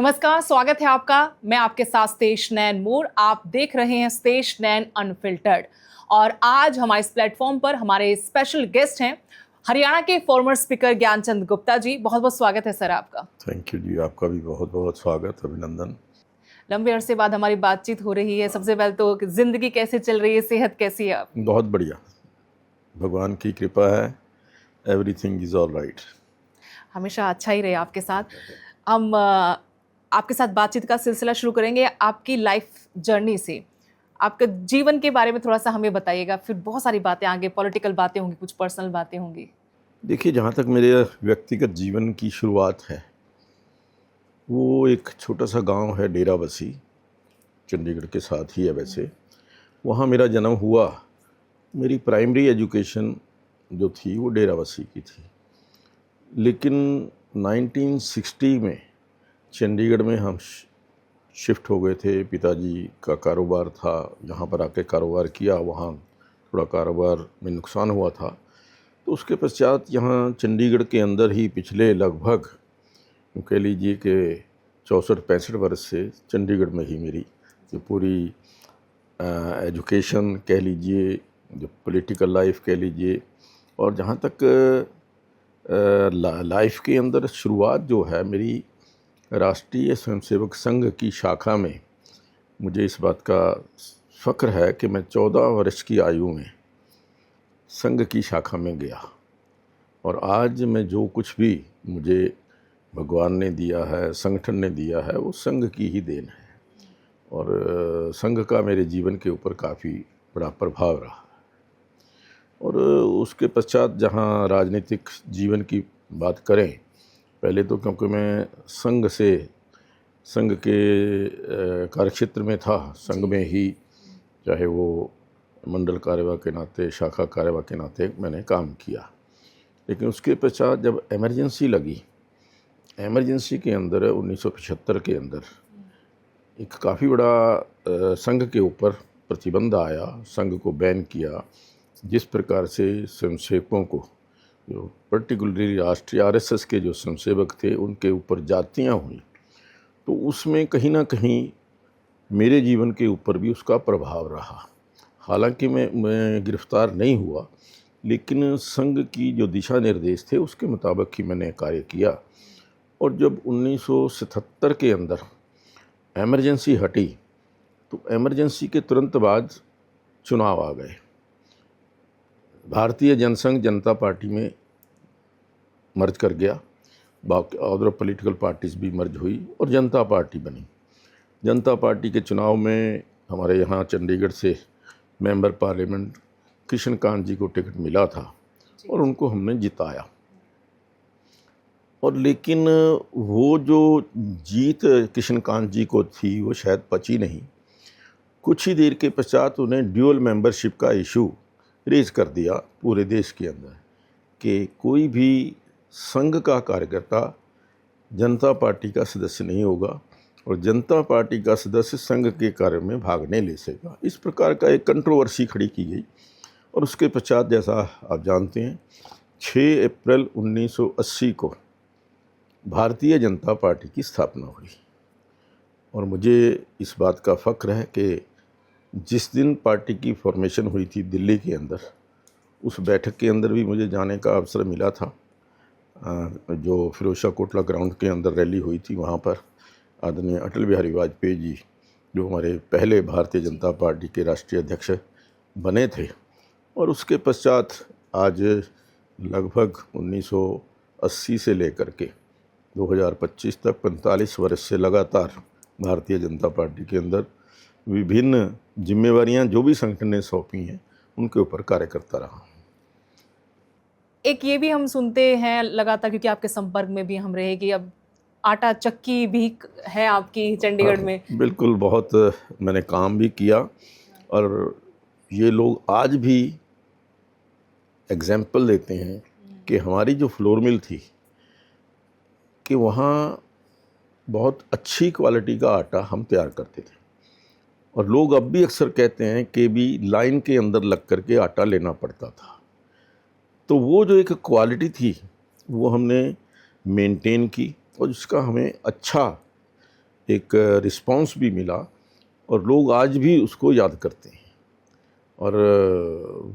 नमस्कार, स्वागत है आपका। मैं आपके साथ स्तेश नैन मोर। आप देख रहे हैं स्तेश नैन अनफिल्टर्ड। और आज हमारे इस प्लेटफॉर्म पर हमारे स्पेशल गेस्ट हैं हरियाणा के फॉर्मर स्पीकर ज्ञानचंद गुप्ता जी। बहुत बहुत स्वागत है सर आपका। थैंक यू जी, आपका भी बहुत बहुत स्वागत, अभिनंदन। लंबे अरसे बाद हमारी बातचीत हो रही है। सबसे पहले तो जिंदगी कैसे चल रही है, सेहत कैसी है आपकी? बहुत बढ़िया, भगवान की कृपा है, एवरीथिंग इज ऑल राइट। हमेशा अच्छा ही रहे आपके साथ। हम आपके साथ बातचीत का सिलसिला शुरू करेंगे आपकी लाइफ जर्नी से। आपके जीवन के बारे में थोड़ा सा हमें बताइएगा, फिर बहुत सारी बातें आगे, पॉलिटिकल बातें होंगी, कुछ पर्सनल बातें होंगी। देखिए, जहाँ तक मेरे व्यक्तिगत जीवन की शुरुआत है, वो एक छोटा सा गांव है डेराबसी, चंडीगढ़ के साथ ही है वैसे। वहाँ मेरा जन्म हुआ। मेरी प्राइमरी एजुकेशन जो थी वो डेराबसी की थी, लेकिन 1960 में चंडीगढ़ में हम शिफ्ट हो गए थे। पिताजी का कारोबार था, यहाँ पर आके कारोबार किया, वहाँ थोड़ा कारोबार में नुकसान हुआ था। तो उसके पश्चात यहाँ चंडीगढ़ के अंदर ही पिछले लगभग कह लीजिए कि 64-65 वर्ष से चंडीगढ़ में ही मेरी जो पूरी एजुकेशन कह लीजिए, जो पॉलिटिकल लाइफ कह लीजिए, और जहाँ तक लाइफ के अंदर शुरुआत जो है मेरी राष्ट्रीय स्वयंसेवक संघ की शाखा में, मुझे इस बात का फ़ख्र है कि मैं 14 वर्ष की आयु में संघ की शाखा में गया। और आज मैं जो कुछ भी मुझे भगवान ने दिया है, संगठन ने दिया है, वो संघ की ही देन है। और संघ का मेरे जीवन के ऊपर काफ़ी बड़ा प्रभाव रहा। और उसके पश्चात जहाँ राजनीतिक जीवन की बात करें, पहले तो क्योंकि मैं संघ के कार्यक्षेत्र में था, संघ में ही, चाहे वो मंडल कार्यवाह के नाते, शाखा कार्यवाह के नाते मैंने काम किया। लेकिन उसके पश्चात जब इमरजेंसी लगी, इमरजेंसी के अंदर 1975 के अंदर एक काफ़ी बड़ा संघ के ऊपर प्रतिबंध आया, संघ को बैन किया। जिस प्रकार से स्वयंसेवकों को, जो पर्टिकुलरली राष्ट्रीय आरएसएस के जो स्वयंसेवक थे, उनके ऊपर जातियाँ हुई, तो उसमें कहीं ना कहीं मेरे जीवन के ऊपर भी उसका प्रभाव रहा। हालांकि मैं गिरफ्तार नहीं हुआ, लेकिन संघ की जो दिशा निर्देश थे उसके मुताबिक ही मैंने कार्य किया। और जब 1977 के अंदर एमरजेंसी हटी, तो एमरजेंसी के तुरंत बाद चुनाव आ गए। भारतीय जनसंघ जनता पार्टी में मर्ज कर गया, बाकी अदर पॉलिटिकल पार्टीज़ भी मर्ज हुई और जनता पार्टी बनी। जनता पार्टी के चुनाव में हमारे यहाँ चंडीगढ़ से मेंबर पार्लियामेंट कृष्णकांत जी को टिकट मिला था और उनको हमने जिताया। और लेकिन वो जो जीत कृष्णकांत जी को थी, वो शायद पची नहीं। कुछ ही देर के पश्चात उन्हें ड्यूअल मेंबरशिप का इशू रेज कर दिया पूरे देश के अंदर कि कोई भी संघ का कार्यकर्ता जनता पार्टी का सदस्य नहीं होगा और जनता पार्टी का सदस्य संघ के कार्य में भाग नहीं ले सकेगा। इस प्रकार का एक कंट्रोवर्सी खड़ी की गई। और उसके पश्चात, जैसा आप जानते हैं, 6 अप्रैल 1980 को भारतीय जनता पार्टी की स्थापना हुई। और मुझे इस बात का फ़ख्र है कि जिस दिन पार्टी की फॉर्मेशन हुई थी दिल्ली के अंदर, उस बैठक के अंदर भी मुझे जाने का अवसर मिला था। जो फिरोजशाह कोटला ग्राउंड के अंदर रैली हुई थी, वहाँ पर आदरणीय अटल बिहारी वाजपेयी जी, जो हमारे पहले भारतीय जनता पार्टी के राष्ट्रीय अध्यक्ष बने थे। और उसके पश्चात आज लगभग 1980 से लेकर के 2025 तक 45 वर्ष से लगातार भारतीय जनता पार्टी के अंदर विभिन्न जिम्मेवारियां जो भी संगठन ने सौंपी हैं, उनके ऊपर कार्य करता रहा। एक ये भी हम सुनते हैं लगातार, क्योंकि आपके संपर्क में भी हम रहे, कि अब आटा चक्की भी है आपकी चंडीगढ़ में। बिल्कुल, बहुत मैंने काम भी किया। और ये लोग आज भी एग्जाम्पल देते हैं कि हमारी जो फ्लोर मिल थी, कि वहाँ बहुत अच्छी क्वालिटी का आटा हम तैयार करते थे। और लोग अब भी अक्सर कहते हैं कि भी लाइन के अंदर लग कर के आटा लेना पड़ता था। तो वो जो एक क्वालिटी थी, वो हमने मेंटेन की और इसका हमें अच्छा एक रिस्पांस भी मिला और लोग आज भी उसको याद करते हैं। और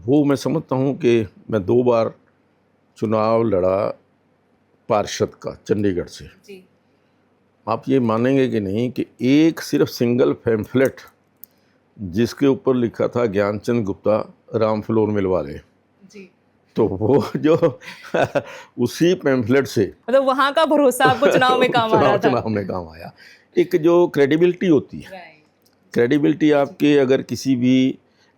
वो मैं समझता हूँ कि मैं 2 बार चुनाव लड़ा पार्षद का चंडीगढ़ से। जी। आप ये मानेंगे कि नहीं कि एक सिर्फ सिंगल पैम्फलेट जिसके ऊपर लिखा था ज्ञानचंद गुप्ता राम फ्लोर मिल वाले, जी। तो वो जो उसी पैम्फलेट से मतलब वहाँ का भरोसा आपको चुनाव में काम आ रहा था। चुनाव में काम आया। एक जो क्रेडिबिलिटी होती है, राइट। क्रेडिबिलिटी आपके अगर किसी भी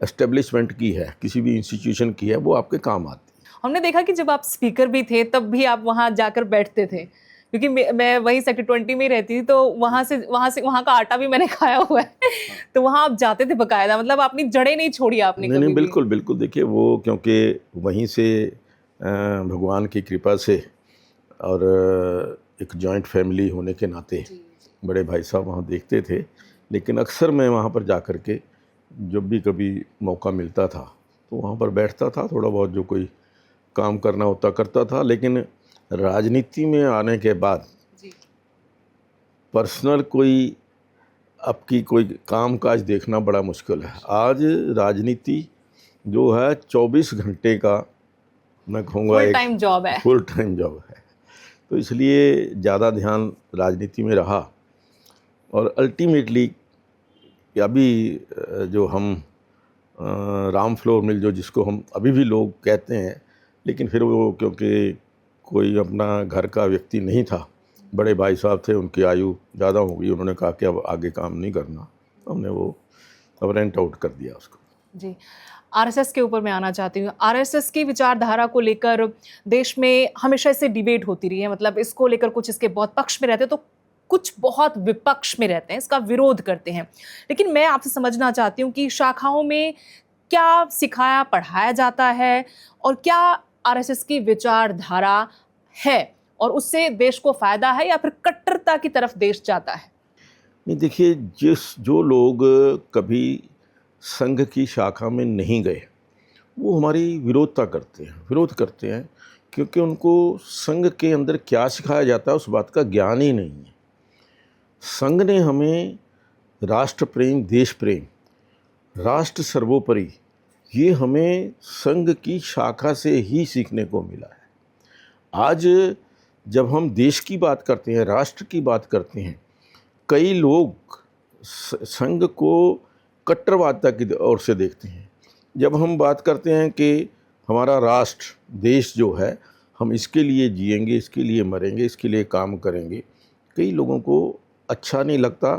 एस्टेब्लिशमेंट की है, किसी भी इंस्टीट्यूशन की है, वो आपके काम आती है। हमने देखा कि जब आप स्पीकर भी थे तब भी आप वहाँ जाकर बैठते थे, क्योंकि मैं वहीं सेक्टर 20 में ही रहती थी, तो वहाँ का आटा भी मैंने खाया हुआ है। तो वहाँ आप जाते थे बकायदा, मतलब अपनी जड़ें नहीं छोड़ी आपने नहीं कभी नहीं, भी। बिल्कुल बिल्कुल। देखिए वो क्योंकि वहीं से भगवान की कृपा से और एक जॉइंट फैमिली होने के नाते बड़े भाई साहब वहाँ देखते थे, लेकिन अक्सर मैं वहाँ पर जा कर के जब भी कभी मौका मिलता था तो वहाँ पर बैठता था, थोड़ा बहुत जो कोई काम करना होता करता था। लेकिन राजनीति में आने के बाद जी। पर्सनल कोई आपकी कोई काम काज देखना बड़ा मुश्किल है। आज राजनीति जो है 24 घंटे का, मैं कहूँगा फुल टाइम जॉब है। फुल टाइम जॉब है। तो इसलिए ज़्यादा ध्यान राजनीति में रहा और अल्टीमेटली अभी जो हम राम फ्लोर मिल, जो जिसको हम अभी भी लोग कहते हैं, लेकिन फिर वो क्योंकि कोई अपना घर का व्यक्ति नहीं था, बड़े भाई साहब थे, उनकी आयु ज़्यादा हो गई, उन्होंने कहा कि अब आगे काम नहीं करना, तो हमने वो अब रेंट आउट कर दिया उसको। जी। आरएसएस के ऊपर मैं आना चाहती हूँ। आरएसएस की विचारधारा को लेकर देश में हमेशा इससे डिबेट होती रही है, मतलब इसको लेकर कुछ इसके बहुत पक्ष में रहते हैं तो कुछ बहुत विपक्ष में रहते हैं, इसका विरोध करते हैं। लेकिन मैं आपसे समझना चाहती हूँ कि शाखाओं में क्या सिखाया पढ़ाया जाता है और क्या आरएसएस की विचारधारा है और उससे देश को फायदा है या फिर कट्टरता की तरफ देश जाता है? नहीं देखिए, जो लोग कभी संघ की शाखा में नहीं गए वो हमारी विरोध करते हैं क्योंकि उनको संघ के अंदर क्या सिखाया जाता है उस बात का ज्ञान ही नहीं है। संघ ने हमें राष्ट्र प्रेम, देश प्रेम, राष्ट्र सर्वोपरि, ये हमें संघ की शाखा से ही सीखने को मिला है। आज जब हम देश की बात करते हैं, राष्ट्र की बात करते हैं, कई लोग संघ को कट्टरवादिता की ओर से देखते हैं। जब हम बात करते हैं कि हमारा राष्ट्र, देश जो है, हम इसके लिए जिएंगे, इसके लिए मरेंगे, इसके लिए काम करेंगे, कई लोगों को अच्छा नहीं लगता।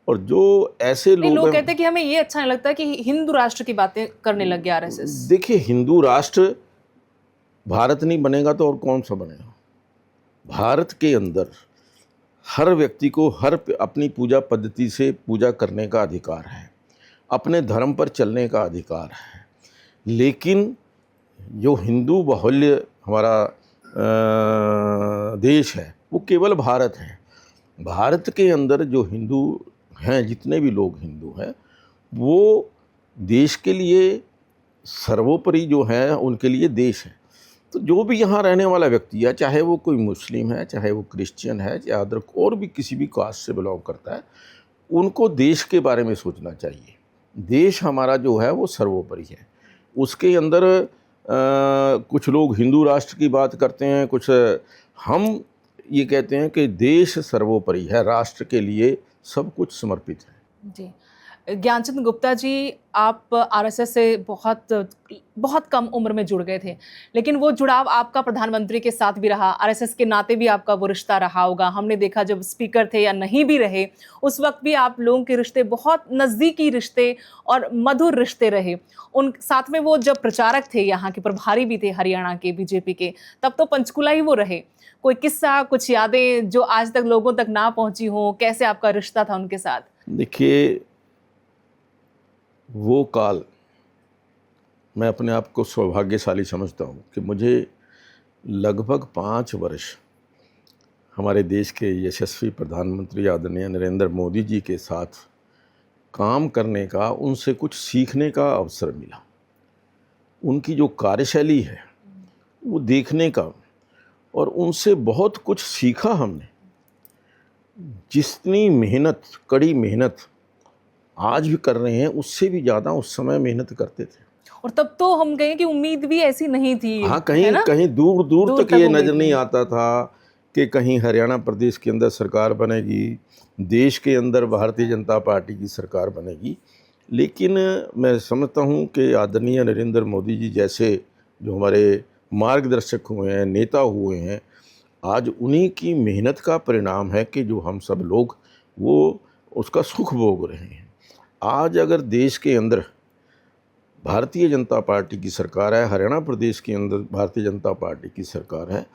और जो ऐसे लोग कहते हैं कि हमें ये अच्छा नहीं लगता कि हिंदू राष्ट्र की बातें करने लग गया आरएसएस। देखिए, हिंदू राष्ट्र भारत नहीं बनेगा तो और कौन सा बनेगा। भारत के अंदर हर व्यक्ति को अपनी पूजा पद्धति से पूजा करने का अधिकार है, अपने धर्म पर चलने का अधिकार है। लेकिन जो हिंदू बाहुल्य हमारा देश है वो केवल भारत है। भारत के अंदर जो हिंदू हैं, जितने भी लोग हिंदू हैं, वो देश के लिए सर्वोपरि जो है, उनके लिए देश है। तो जो भी यहाँ रहने वाला व्यक्ति है, चाहे वो कोई मुस्लिम है, चाहे वो क्रिश्चियन है, चाहे अदर और भी किसी भी कास्ट से बिलोंग करता है, उनको देश के बारे में सोचना चाहिए। देश हमारा जो है वो सर्वोपरि है। उसके अंदर कुछ लोग हिंदू राष्ट्र की बात करते हैं, कुछ हम ये कहते हैं कि देश सर्वोपरि है, राष्ट्र के लिए सब कुछ समर्पित है। जी। ज्ञानचंद गुप्ता जी, आप आरएसएस से बहुत कम उम्र में जुड़ गए थे, लेकिन वो जुड़ाव आपका प्रधानमंत्री के साथ भी रहा, आरएसएस के नाते भी आपका वो रिश्ता रहा होगा। हमने देखा जब स्पीकर थे या नहीं भी रहे, उस वक्त भी आप लोगों के रिश्ते बहुत नज़दीकी रिश्ते और मधुर रिश्ते रहे। उन साथ में वो जब प्रचारक थे, यहाँ के प्रभारी भी थे हरियाणा के बीजेपी के, तब तो पंचकूला ही वो रहे। कोई किस्सा, कुछ यादें जो आज तक लोगों तक ना पहुँची हों, कैसे आपका रिश्ता था उनके साथ? देखिए, वो काल मैं अपने आप को सौभाग्यशाली समझता हूँ कि मुझे लगभग 5 वर्ष हमारे देश के यशस्वी प्रधानमंत्री आदरणीय नरेंद्र मोदी जी के साथ काम करने का, उनसे कुछ सीखने का अवसर मिला। उनकी जो कार्यशैली है वो देखने का, और उनसे बहुत कुछ सीखा हमने। जितनी मेहनत, कड़ी मेहनत आज भी कर रहे हैं, उससे भी ज़्यादा उस समय मेहनत करते थे। और तब तो हम कहें कि उम्मीद भी ऐसी नहीं थी, हाँ, है कहीं ना? कहीं दूर दूर दूर तक तक ये उम्मीद नज़र नहीं नहीं। आता था कि कहीं हरियाणा प्रदेश के अंदर सरकार बनेगी, देश के अंदर भारतीय जनता पार्टी की सरकार बनेगी। लेकिन मैं समझता हूँ कि आदरणीय नरेंद्र मोदी जी जैसे जो हमारे मार्गदर्शक हुए हैं, नेता हुए हैं, आज उन्हीं की मेहनत का परिणाम है कि जो हम सब लोग वो उसका सुख भोग रहे हैं। आज अगर देश के अंदर भारतीय जनता पार्टी की सरकार है, हरियाणा प्रदेश के अंदर भारतीय जनता पार्टी की सरकार है,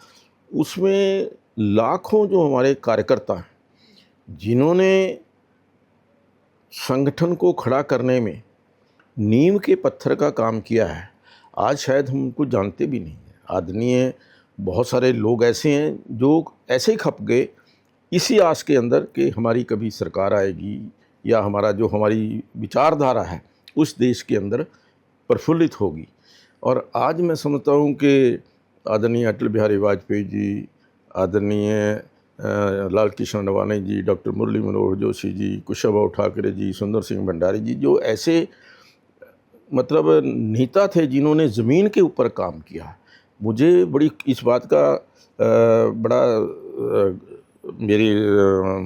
उसमें लाखों जो हमारे कार्यकर्ता हैं, जिन्होंने संगठन को खड़ा करने में नींव के पत्थर का काम किया है, आज शायद हम उनको जानते भी नहीं हैं। आदरणीय बहुत सारे लोग ऐसे हैं जो ऐसे ही खप गए इसी आस के अंदर कि हमारी कभी सरकार आएगी या हमारा जो हमारी विचारधारा है उस देश के अंदर प्रफुल्लित होगी। और आज मैं समझता हूँ कि आदरणीय अटल बिहारी वाजपेयी जी, आदरणीय लाल कृष्ण अडवाणी जी, डॉक्टर मुरली मनोहर जोशी जी, कुशाभाऊ ठाकरे जी, सुंदर सिंह भंडारी जी, जो ऐसे मतलब नेता थे जिन्होंने ज़मीन के ऊपर काम किया। मुझे बड़ी इस बात का बड़ा मेरे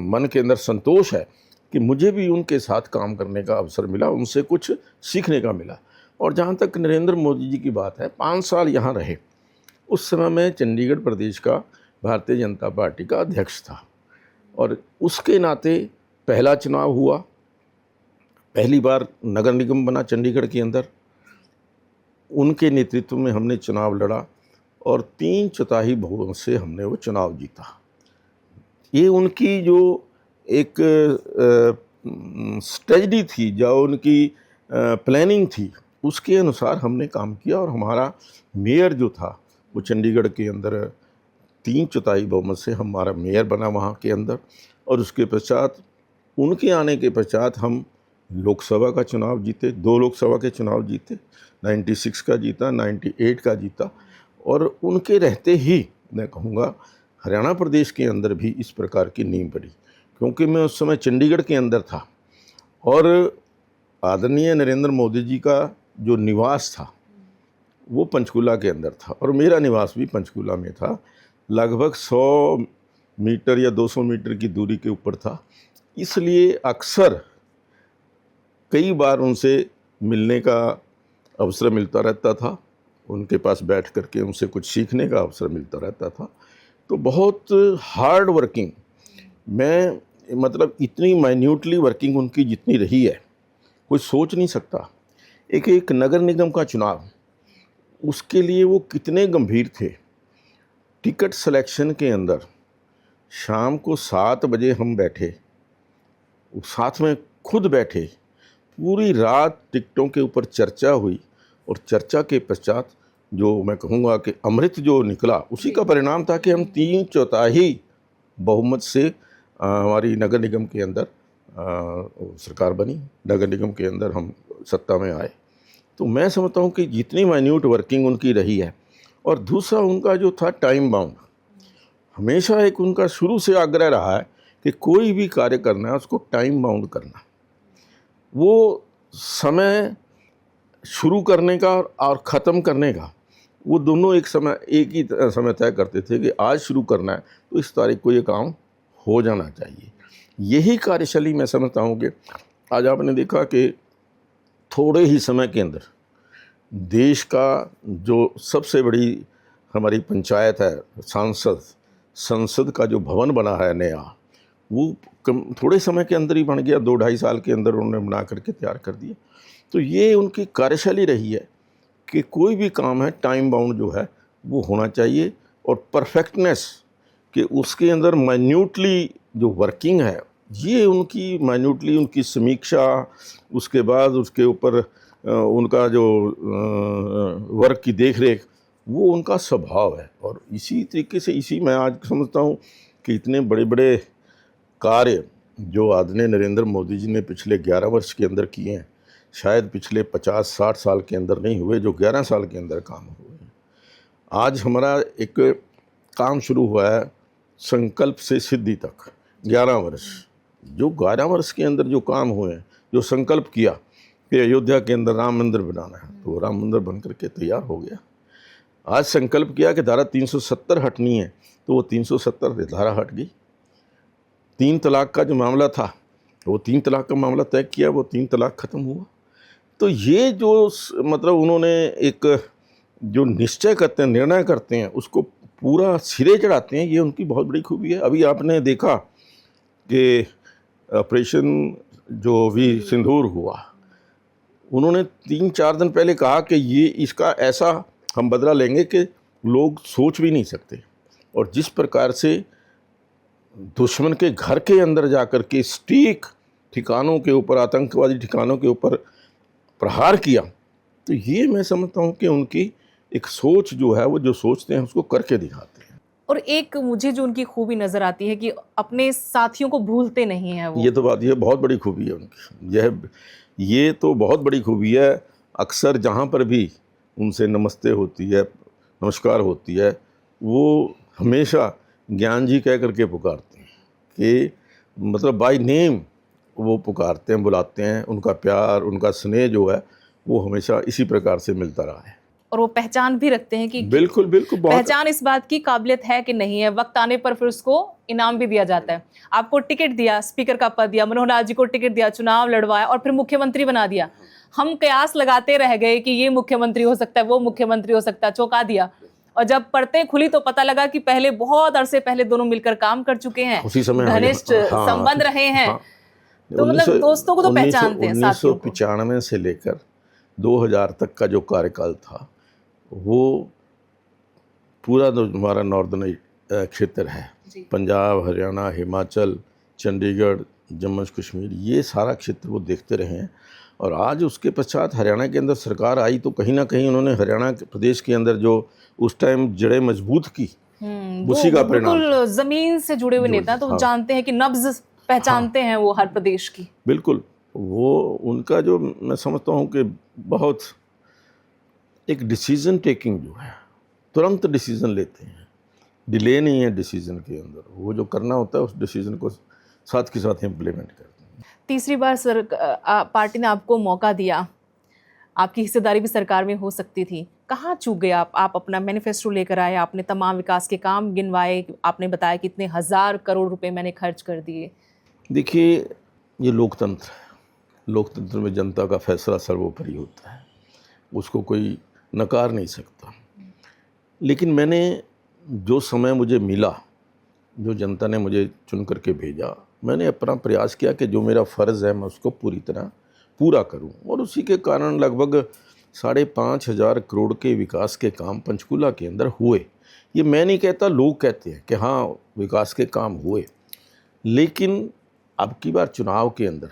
मन के अंदर संतोष है कि मुझे भी उनके साथ काम करने का अवसर मिला, उनसे कुछ सीखने का मिला। और जहाँ तक नरेंद्र मोदी जी की बात है, 5 साल यहाँ रहे। उस समय मैं चंडीगढ़ प्रदेश का भारतीय जनता पार्टी का अध्यक्ष था और उसके नाते पहला चुनाव हुआ, पहली बार नगर निगम बना चंडीगढ़ के अंदर। उनके नेतृत्व में हमने चुनाव लड़ा और 3/4 बहुमत से हमने वो चुनाव जीता। ये उनकी जो एक स्ट्रेटजी थी, जो उनकी प्लानिंग थी, उसके अनुसार हमने काम किया और हमारा मेयर जो था वो चंडीगढ़ के अंदर 3/4 बहुमत से हमारा मेयर बना वहाँ के अंदर। और उसके पश्चात उनके आने के पश्चात हम लोकसभा का चुनाव जीते, 2 लोकसभा के चुनाव जीते, 96 का जीता, 98 का जीता। और उनके रहते ही मैं कहूँगा हरियाणा प्रदेश के अंदर भी इस प्रकार की नींव पड़ी, क्योंकि मैं उस समय चंडीगढ़ के अंदर था और आदरणीय नरेंद्र मोदी जी का जो निवास था वो पंचकूला के अंदर था और मेरा निवास भी पंचकूला में था। लगभग 100 मीटर या 200 मीटर की दूरी के ऊपर था, इसलिए अक्सर कई बार उनसे मिलने का अवसर मिलता रहता था, उनके पास बैठ करके उनसे कुछ सीखने का अवसर मिलता रहता था। तो बहुत हार्ड वर्किंग, मैं मतलब इतनी माइन्यूटली वर्किंग उनकी जितनी रही है कोई सोच नहीं सकता। एक नगर निगम का चुनाव, उसके लिए वो कितने गंभीर थे। टिकट सिलेक्शन के अंदर शाम को 7 बजे हम बैठे, साथ में खुद बैठे, पूरी रात टिकटों के ऊपर चर्चा हुई और चर्चा के पश्चात जो मैं कहूँगा कि अमृत जो निकला उसी का परिणाम था कि हम 3/4 बहुमत से हमारी नगर निगम के अंदर सरकार बनी, नगर निगम के अंदर हम सत्ता में आए। तो मैं समझता हूँ कि जितनी माइन्यूट वर्किंग उनकी रही है। और दूसरा उनका जो था टाइम बाउंड, हमेशा एक उनका शुरू से आग्रह रहा है कि कोई भी कार्य करना है उसको टाइम बाउंड करना। वो समय शुरू करने का और ख़त्म करने का वो दोनों एक ही समय तय करते थे कि आज शुरू करना है तो इस तारीख को ये काम हो जाना चाहिए। यही कार्यशैली मैं समझता हूँ कि आज आपने देखा कि थोड़े ही समय के अंदर देश का जो सबसे बड़ी हमारी पंचायत है, संसद का जो भवन बना है नया, वो थोड़े समय के अंदर ही बन गया, 2-2.5 साल के अंदर उन्होंने बना करके तैयार कर दिया। तो ये उनकी कार्यशैली रही है कि कोई भी काम है टाइम बाउंड जो है वो होना चाहिए और परफेक्टनेस कि उसके अंदर माइन्यूटली जो वर्किंग है, ये उनकी माइन्यूटली उनकी समीक्षा, उसके बाद उसके ऊपर उनका जो वर्क की देख रेख, वो उनका स्वभाव है। और इसी तरीके से इसी मैं आज समझता हूँ कि इतने बड़े बड़े कार्य जो आदरणीय नरेंद्र मोदी जी ने पिछले 11 वर्ष के अंदर किए हैं, शायद पिछले 50-60 साल के अंदर नहीं हुए, जो 11 साल के अंदर काम हुए हैं। आज हमारा एक काम शुरू हुआ है संकल्प से सिद्धि तक, 11 वर्ष, जो 11 वर्ष के अंदर जो काम हुए हैं, जो संकल्प किया कि अयोध्या के अंदर राम मंदिर बनाना है, तो राम मंदिर बन करके तैयार हो गया। आज संकल्प किया कि धारा 370 हटनी है, तो वो 370 धारा हट गई। 3 तलाक का जो मामला था, वो 3 तलाक का मामला तय किया, वो 3 तलाक ख़त्म हुआ। तो ये जो मतलब उन्होंने एक जो निश्चय करते हैं, निर्णय करते हैं, उसको पूरा सिरे चढ़ाते हैं, ये उनकी बहुत बड़ी खूबी है। अभी आपने देखा कि ऑपरेशन जो भी सिंदूर हुआ, उन्होंने 3-4 दिन पहले कहा कि ये इसका ऐसा हम बदला लेंगे कि लोग सोच भी नहीं सकते। और जिस प्रकार से दुश्मन के घर के अंदर जाकर के स्टीक ठिकानों के ऊपर, आतंकवादी ठिकानों के ऊपर प्रहार किया, तो ये मैं समझता हूँ कि उनकी एक सोच जो है, वो जो सोचते हैं उसको करके दिखाते हैं। और एक मुझे जो उनकी खूबी नज़र आती है कि अपने साथियों को भूलते नहीं हैं वो। ये तो बात, ये बहुत बड़ी खूबी है उनकी, ये तो बहुत बड़ी खूबी है। अक्सर जहाँ पर भी उनसे नमस्ते होती है, नमस्कार होती है, वो हमेशा ज्ञान जी कह करके पुकारते हैं कि मतलब बाय नेम वो पुकारते हैं, बुलाते हैं। उनका प्यार, उनका स्नेह जो है, वो हमेशा इसी प्रकार से मिलता रहा है। और वो पहचान भी रखते हैं कि बिल्कुल बिल्कुल, बहुत पहचान इस बात की काबिलियत है कि नहीं है, वक्त आने पर फिर उसको इनाम भी दिया जाता है। आपको टिकट दिया, स्पीकर का पद दिया, मनोहर लाल जी को टिकट दिया, चुनाव लड़वाया और फिर मुख्यमंत्री बना दिया। हम कयास लगाते रह गए कि ये मुख्यमंत्री हो सकता है, वो मुख्यमंत्री हो सकता है, चौंका दिया। और जब परतें खुली तो पता लगा कि पहले बहुत अरसे पहले दोनों मिलकर काम कर चुके हैं, उसी समय घनिष्ठ हाँ, संबंध रहे हैं। हाँ, तो मतलब दोस्तों को तो पहचानते हैं, साथियों को। 1995 से लेकर 2000 तक का जो कार्यकाल था, वो पूरा जो हमारा नॉर्दर्न क्षेत्र है, पंजाब, हरियाणा, हिमाचल, चंडीगढ़, जम्मू कश्मीर, ये सारा क्षेत्र वो देखते रहे हैं। और आज उसके पश्चात हरियाणा के अंदर सरकार आई, तो कहीं ना कहीं उन्होंने हरियाणा प्रदेश के अंदर जो उस टाइम जड़ें मजबूत की, उसी का परिणाम। बिल्कुल जमीन से जुड़े हुए नेता, तो हाँ, जानते हैं कि नब्ज पहचानते हैं वो हर प्रदेश की। बिल्कुल, वो उनका जो मैं समझता हूँ कि बहुत एक डिसीजन टेकिंग जो है, तुरंत डिसीजन लेते हैं, डिले नहीं है डिसीजन के अंदर। वो जो करना होता है उस डिसीजन को साथ के साथ इम्प्लीमेंट करते हैं। तीसरी बार पार्टी ने आपको मौका दिया, आपकी हिस्सेदारी भी सरकार में हो सकती थी, कहाँ चूक गए आप अपना मैनिफेस्टो लेकर आए, आपने तमाम विकास के काम गिनवाए, आपने बताया कि इतने 1000 करोड़ रुपए मैंने खर्च कर दिए। देखिए, ये लोकतंत्र है, लोकतंत्र में जनता का फैसला सर्वोपरि होता है, उसको कोई नकार नहीं सकता। लेकिन मैंने जो समय मुझे मिला, जो जनता ने मुझे चुन करके भेजा, मैंने अपना प्रयास किया कि जो मेरा फ़र्ज़ है मैं उसको पूरी तरह पूरा करूं। और उसी के कारण लगभग 5,500 करोड़ के विकास के काम पंचकूला के अंदर हुए। ये मैं नहीं कहता, लोग कहते हैं कि हाँ विकास के काम हुए। लेकिन अब की बार चुनाव के अंदर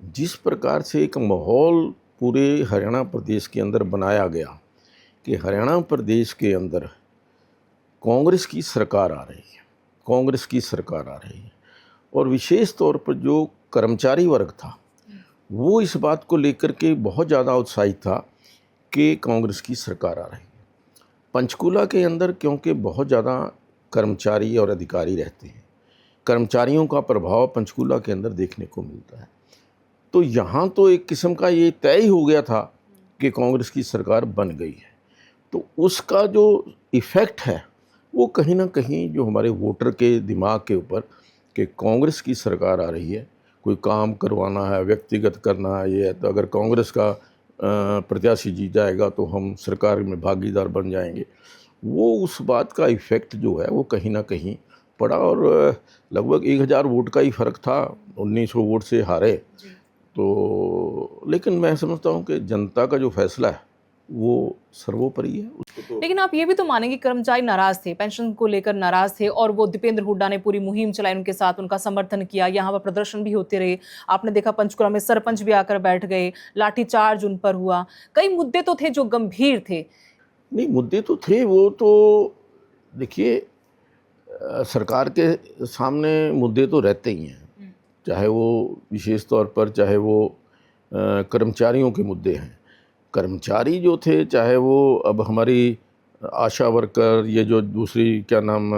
जिस प्रकार से एक माहौल पूरे हरियाणा प्रदेश के अंदर बनाया गया कि हरियाणा प्रदेश के अंदर कांग्रेस की सरकार आ रही है, कांग्रेस की सरकार आ रही है, और विशेष तौर पर जो कर्मचारी वर्ग था वो इस बात को लेकर के बहुत ज़्यादा उत्साहित था कि कांग्रेस की सरकार आ रही है। पंचकूला के अंदर क्योंकि बहुत ज़्यादा कर्मचारी और अधिकारी रहते हैं, कर्मचारियों का प्रभाव पंचकूला के अंदर देखने को मिलता है। तो यहाँ तो एक किस्म का ये तय ही हो गया था कि कांग्रेस की सरकार बन गई है। तो उसका जो इफ़ेक्ट है वो कहीं ना कहीं जो हमारे वोटर के दिमाग के ऊपर कि कांग्रेस की सरकार आ रही है, कोई काम करवाना है, व्यक्तिगत करना है, ये है, तो अगर कांग्रेस का प्रत्याशी जीत जाएगा तो हम सरकार में भागीदार बन जाएंगे। वो उस बात का इफ़ेक्ट जो है वो कहीं ना कहीं पड़ा। और लगभग 1000 वोट का ही फ़र्क था, 1900 वोट से हारे। तो लेकिन मैं समझता हूँ कि जनता का जो फैसला है वो सर्वोपरि है, उसको तो। लेकिन आप ये भी तो मानेंगे कर्मचारी नाराज थे, पेंशन को लेकर नाराज थे, और वो दीपेंद्र हुड्डा ने पूरी मुहिम चलाई, उनके साथ उनका समर्थन किया, यहाँ पर प्रदर्शन भी होते रहे। आपने देखा पंचकुला में सरपंच भी आकर बैठ गए, लाठीचार्ज उन पर हुआ। कई मुद्दे तो थे जो गंभीर थे। नहीं, मुद्दे तो थे, वो तो देखिए सरकार के सामने मुद्दे तो रहते ही हैं, चाहे वो विशेष तौर पर चाहे वो कर्मचारियों के मुद्दे हैं। कर्मचारी जो थे, चाहे वो अब हमारी आशा वर्कर, ये जो दूसरी क्या नाम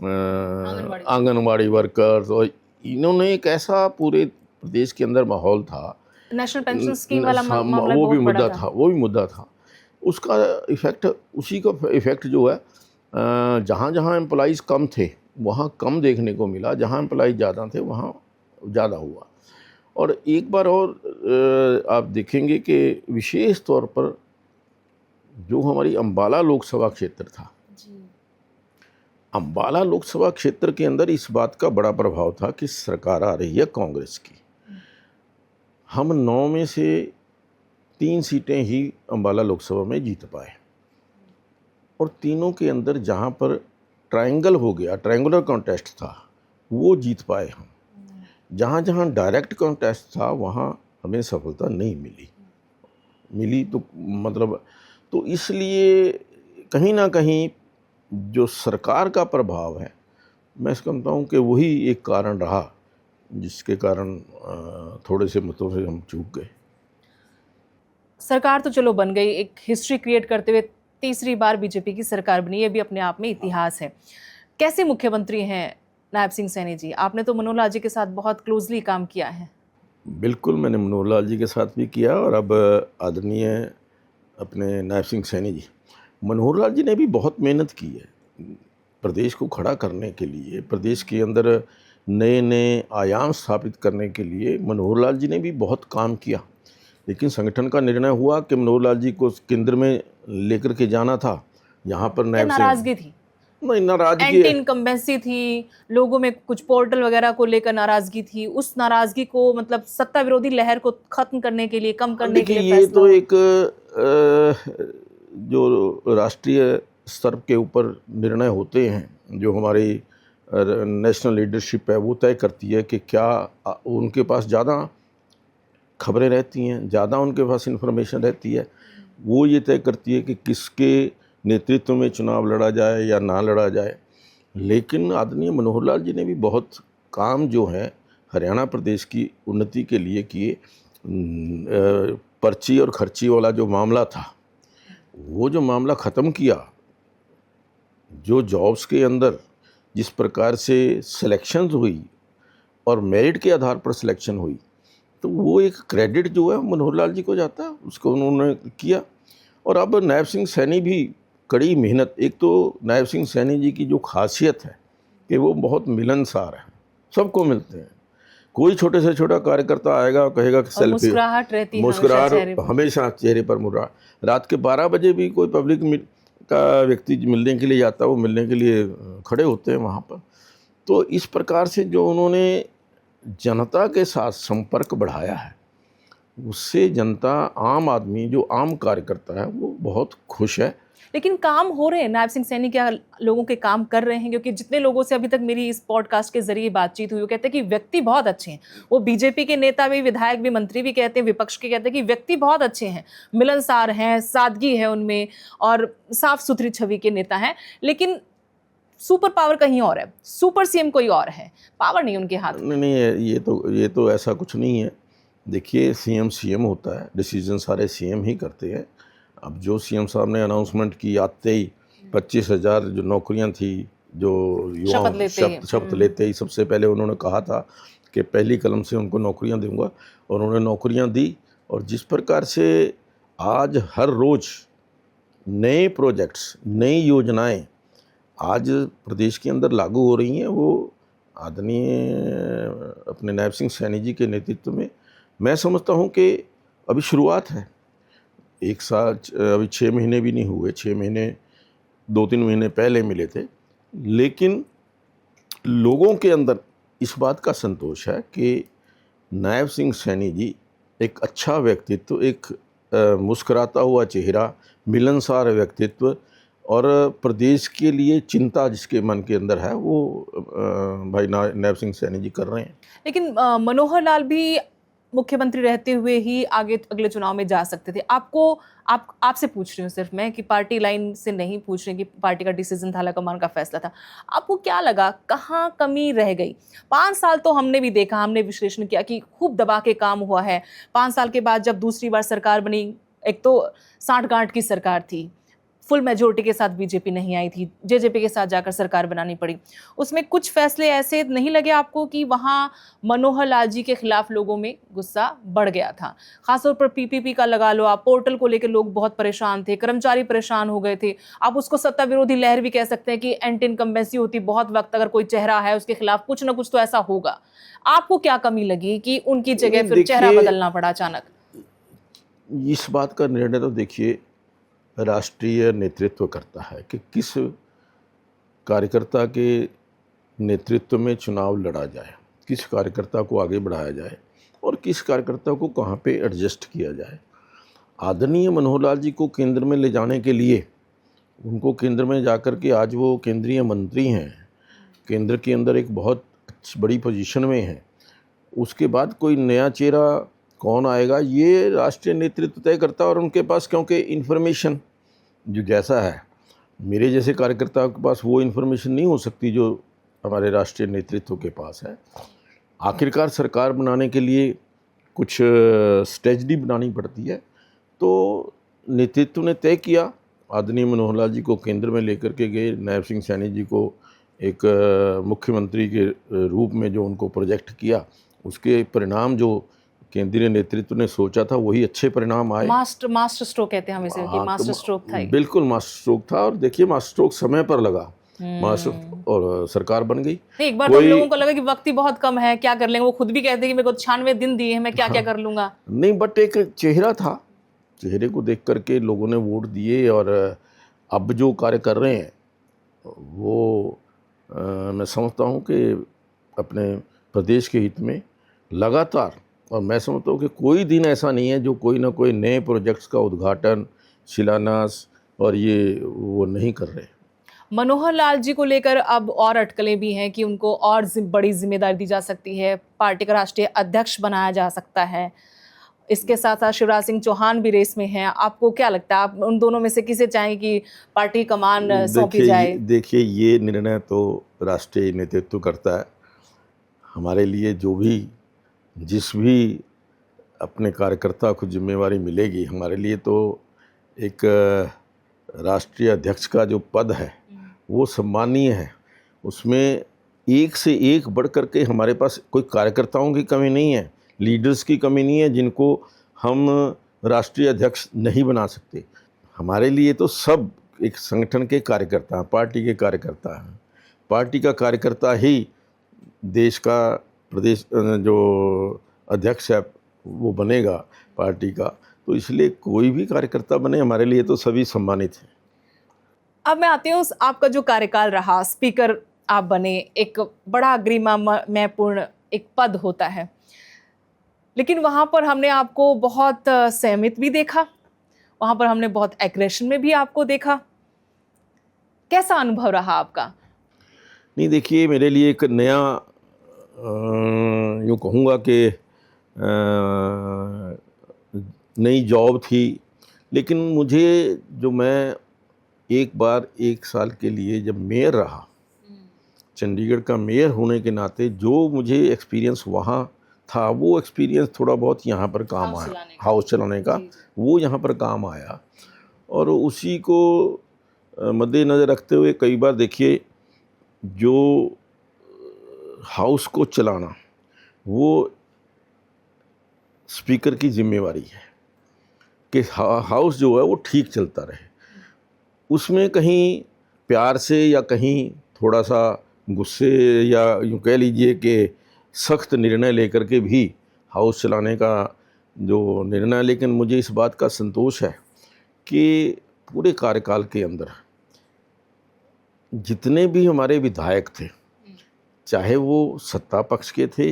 आंगनवाड़ी वर्कर्स, और इन्होंने एक ऐसा पूरे प्रदेश के अंदर माहौल था। नेशनल पेंशन स्कीम वाला मामला वो भी बहुत बड़ा मुद्दा था, वो भी मुद्दा था। उसका इफेक्ट, उसी का इफेक्ट जो है, जहाँ जहाँ एम्प्लॉइज़ कम थे वहाँ कम देखने को मिला, जहाँ एम्प्लॉइज़ ज़्यादा थे वहाँ ज़्यादा हुआ। और एक बार और आप देखेंगे कि विशेष तौर पर जो हमारी अम्बाला लोकसभा क्षेत्र था, अम्बाला लोकसभा क्षेत्र के अंदर इस बात का बड़ा प्रभाव था कि सरकार आ रही है कांग्रेस की। हम 9 में से 3 सीटें ही अम्बाला लोकसभा में जीत पाए, और तीनों के अंदर जहाँ पर ट्रायंगल हो गया, ट्रायंगुलर कॉन्टेस्ट था, वो जीत पाए हम। जहाँ जहाँ डायरेक्ट कॉन्टेस्ट था वहाँ हमें सफलता नहीं मिली तो मतलब, तो इसलिए कहीं ना कहीं जो सरकार का प्रभाव है, मैं समझता हूँ कि वही एक कारण रहा जिसके कारण थोड़े से मतों से हम चूक गए। सरकार तो चलो बन गई, एक हिस्ट्री क्रिएट करते हुए तीसरी बार बीजेपी की सरकार बनी, ये भी अपने आप में इतिहास है। कैसे मुख्यमंत्री हैं नायब सिंह सैनी जी? आपने तो मनोहर लाल जी के साथ बहुत क्लोजली काम किया है। बिल्कुल, मैंने मनोहर लाल जी के साथ भी किया, और अब आदरणीय अपने नायब सिंह सैनी जी, मनोहर लाल जी ने भी बहुत मेहनत की है प्रदेश को खड़ा करने के लिए, प्रदेश के अंदर नए नए आयाम स्थापित करने के लिए मनोहर लाल जी ने भी बहुत काम किया। लेकिन संगठन का निर्णय हुआ कि मनोहर लाल जी को केंद्र में लेकर के जाना था। यहाँ पर नायब सिंह, नाराजगी थी, नहीं नाराजगी, एंटी इनकम्बेंसी थी, लोगों में कुछ पोर्टल वगैरह को लेकर नाराजगी थी। उस नाराजगी को मतलब सत्ता विरोधी लहर को खत्म करने के लिए, कम करने के लिए ये तो एक जो राष्ट्रीय स्तर के ऊपर निर्णय होते हैं, जो हमारी नेशनल लीडरशिप है वो तय करती है कि क्या उनके पास ज़्यादा खबरें रहती हैं, ज़्यादा उनके पास इन्फॉर्मेशन रहती है, वो ये तय करती है कि किसके नेतृत्व में चुनाव लड़ा जाए या ना लड़ा जाए। लेकिन आदरणीय मनोहर लाल जी ने भी बहुत काम जो है हरियाणा प्रदेश की उन्नति के लिए किए। पर्ची और खर्ची वाला जो मामला था, वो जो मामला ख़त्म किया, जो जॉब्स के अंदर जिस प्रकार से सिलेक्शन हुई और मेरिट के आधार पर सिलेक्शन हुई, तो वो एक क्रेडिट जो है मनोहर लाल जी को जाता है, उसको उन्होंने किया। और अब नायब सिंह सैनी भी कड़ी मेहनत, एक तो नायब सिंह सैनी जी की जो खासियत है कि वो बहुत मिलनसार है, सबको मिलते हैं। कोई छोटे से छोटा कार्यकर्ता आएगा और कहेगा कि सेल्फी, मुस्कुराहट रहती है, मुस्कुराहट हमेशा चेहरे पर मुस्कुराहट। रात के 12 बजे भी कोई पब्लिक का व्यक्ति मिलने के लिए जाता है, वो मिलने के लिए खड़े होते हैं वहाँ पर। तो इस प्रकार से जो उन्होंने जनता के साथ संपर्क बढ़ाया है, उससे जनता, आम आदमी, जो आम कार्यकर्ता है, वो बहुत खुश है। लेकिन काम हो रहे हैं नायब सिंह सैनी, क्या लोगों के काम कर रहे हैं? क्योंकि जितने लोगों से अभी तक मेरी इस पॉडकास्ट के जरिए बातचीत हुई, वो कहते हैं कि व्यक्ति बहुत अच्छे हैं। वो बीजेपी के नेता भी, विधायक भी, मंत्री भी कहते हैं, विपक्ष के कहते हैं कि व्यक्ति बहुत अच्छे हैं, मिलनसार हैं, सादगी है उनमें, और साफ सुथरी छवि के नेता हैं। लेकिन सुपर पावर कहीं और है, सुपर सीएम कोई और है, पावर नहीं उनके हाथ में। नहीं, ये तो ऐसा कुछ नहीं है। देखिए, सीएम होता है, डिसीजन सारे सीएम ही करते हैं। अब जो सीएम साहब ने अनाउंसमेंट की, आते ही 25,000 जो नौकरियां थी, जो युवा शपथ लेते ही सबसे पहले उन्होंने कहा था कि पहली कलम से उनको नौकरियां दूंगा, और उन्होंने नौकरियां दी। और जिस प्रकार से आज हर रोज़ नए प्रोजेक्ट्स, नई योजनाएं आज प्रदेश के अंदर लागू हो रही हैं, वो आदरणीय अपने नायब सिंह सैनी जी के नेतृत्व में, मैं समझता हूं कि अभी शुरुआत है। एक साल, अभी 6 महीने भी नहीं हुए, 6 महीने 2-3 महीने पहले मिले थे, लेकिन लोगों के अंदर इस बात का संतोष है कि नायब सिंह सैनी जी एक अच्छा व्यक्तित्व, एक मुस्कुराता हुआ चेहरा, मिलनसार व्यक्तित्व, और प्रदेश के लिए चिंता जिसके मन के अंदर है, वो भाई नायब सिंह सैनी जी कर रहे हैं। लेकिन मनोहर लाल भी मुख्यमंत्री रहते हुए ही आगे अगले चुनाव में जा सकते थे। आपसे पूछ रही हूँ सिर्फ मैं, कि पार्टी लाइन से नहीं पूछ रही कि पार्टी का डिसीजन था, हाईकमान का फैसला था। आपको क्या लगा, कहाँ कमी रह गई? 5 साल तो हमने भी देखा, हमने विश्लेषण किया कि खूब दबा के काम हुआ है। 5 साल के बाद जब दूसरी बार सरकार बनी, एक तो साठ गांठ की सरकार थी, फुल मेजोरिटी के साथ बीजेपी नहीं आई थी, जेजेपी के साथ जाकर सरकार बनानी पड़ी, उसमें कुछ फैसले ऐसे नहीं लगे आपको कि वहाँ मनोहर लाल जी के खिलाफ लोगों में गुस्सा बढ़ गया था? खासतौर पर पीपीपी का लगा लो आप, पोर्टल को लेकर लोग बहुत परेशान थे, कर्मचारी परेशान हो गए थे, आप उसको सत्ता विरोधी लहर भी कह सकते हैं कि एंटी इनकम्बेंसी होती, बहुत वक्त अगर कोई चेहरा है उसके खिलाफ कुछ ना कुछ तो ऐसा होगा। आपको क्या कमी लगी कि उनकी जगह फिर चेहरा बदलना पड़ा अचानक? इस बात का निर्णय तो देखिए राष्ट्रीय नेतृत्व करता है कि किस कार्यकर्ता के नेतृत्व में चुनाव लड़ा जाए, किस कार्यकर्ता को आगे बढ़ाया जाए और किस कार्यकर्ता को कहाँ पे एडजस्ट किया जाए। आदरणीय मनोहर लाल जी को केंद्र में ले जाने के लिए, उनको केंद्र में जाकर के आज वो केंद्रीय मंत्री हैं, केंद्र के अंदर एक बहुत बड़ी पोजीशन में हैं, उसके बाद कोई नया चेहरा कौन आएगा ये राष्ट्रीय नेतृत्व तय करता है। और उनके पास क्योंकि इन्फॉर्मेशन जो जैसा है, मेरे जैसे कार्यकर्ता के पास वो इन्फॉर्मेशन नहीं हो सकती जो हमारे राष्ट्रीय नेतृत्व के पास है। आखिरकार सरकार बनाने के लिए कुछ स्ट्रेटजी बनानी पड़ती है, तो नेतृत्व ने तय किया, आदरणीय मनोहर लाल जी को केंद्र में लेकर के गए, नायब सिंह सैनी जी को एक मुख्यमंत्री के रूप में जो उनको प्रोजेक्ट किया, उसके परिणाम जो केंद्रीय नेतृत्व ने सोचा था वही अच्छे परिणाम आए। मास्टर स्ट्रोक कहते हैं हम इसे, कि मास्टर स्ट्रोक था। बिल्कुल मास्टर स्ट्रोक था, और देखिए मास्टर स्ट्रोक समय पर लगा, मास्टर और सरकार बन गई। एक बार तो लोगों को लगा कि वक्त ही बहुत कम है, क्या कर लेंगे, वो खुद भी कहते हैं कि मेरे को 96 दिन दिए हैं, मैं क्या क्या कर लूंगा। नहीं, बट एक चेहरा था, चेहरे को देख करके लोगों ने वोट दिए, और अब जो कार्य कर रहे हैं वो मैं समझता हूँ कि अपने प्रदेश के हित में लगातार, और मैं समझता हूँ कि कोई दिन ऐसा नहीं है जो कोई ना कोई नए प्रोजेक्ट्स का उद्घाटन, शिलान्यास और ये वो नहीं कर रहे। मनोहर लाल जी को लेकर अब और अटकलें भी हैं कि उनको और बड़ी जिम्मेदारी दी जा सकती है, पार्टी का राष्ट्रीय अध्यक्ष बनाया जा सकता है। इसके साथ साथ शिवराज सिंह चौहान भी रेस में हैं। आपको क्या लगता है, आप उन दोनों में से किसे चाहें कि पार्टी कमान सौंपी जाए? देखिए ये निर्णय तो राष्ट्रीय नेतृत्व करता है। हमारे लिए जो भी जिस भी अपने कार्यकर्ता को जिम्मेवारी मिलेगी, हमारे लिए तो एक राष्ट्रीय अध्यक्ष का जो पद है वो सम्मानीय है। उसमें एक से एक बढ़ कर के हमारे पास कोई कार्यकर्ताओं की कमी नहीं है, लीडर्स की कमी नहीं है जिनको हम राष्ट्रीय अध्यक्ष नहीं बना सकते। हमारे लिए तो सब एक संगठन के कार्यकर्ता हैं, पार्टी के कार्यकर्ता हैं। पार्टी का कार्यकर्ता ही देश का प्रदेश जो अध्यक्ष है वो बनेगा पार्टी का, तो इसलिए कोई भी कार्यकर्ता बने, हमारे लिए तो सभी सम्मानित हैं। अब मैं आती हूँ, आपका जो कार्यकाल रहा, स्पीकर आप बने, एक बड़ा गरिमामयपूर्ण एक पद होता है, लेकिन वहाँ पर हमने आपको बहुत संयमित भी देखा, वहाँ पर हमने बहुत एग्रेशन में भी आपको देखा। कैसा अनुभव रहा आपका? नहीं देखिए, मेरे लिए एक नया यूँ कहूँगा कि नई जॉब थी, लेकिन मुझे जो मैं एक बार 1 साल के लिए जब मेयर रहा, चंडीगढ़ का मेयर होने के नाते जो मुझे एक्सपीरियंस वहाँ था वो एक्सपीरियंस थोड़ा बहुत यहाँ पर काम आया, हाउस चलाने का वो यहाँ पर काम आया। और उसी को मद्देनज़र रखते हुए कई बार देखिए जो हाउस को चलाना वो स्पीकर की जिम्मेवारी है कि हाउस जो है वो ठीक चलता रहे। उसमें कहीं प्यार से या कहीं थोड़ा सा गुस्से या यूँ कह लीजिए कि सख्त निर्णय लेकर के भी हाउस चलाने का जो निर्णय, लेकिन मुझे इस बात का संतोष है कि पूरे कार्यकाल के अंदर जितने भी हमारे विधायक थे, चाहे वो सत्ता पक्ष के थे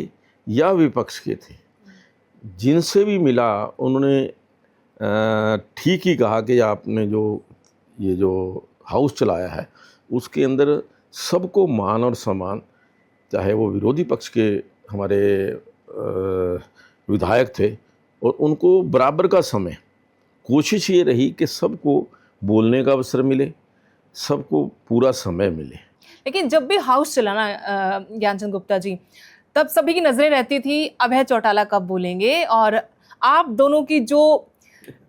या विपक्ष के थे, जिनसे भी मिला उन्होंने ठीक ही कहा कि आपने ये जो हाउस चलाया है उसके अंदर सबको मान और सम्मान, चाहे वो विरोधी पक्ष के हमारे विधायक थे, और उनको बराबर का समय, कोशिश ये रही कि सबको बोलने का अवसर मिले, सबको पूरा समय मिले। लेकिन जब भी हाउस चलाना ज्ञानचंद गुप्ता जी, तब सभी की नजरें रहती थी अभय चौटाला कब बोलेंगे, और आप दोनों की जो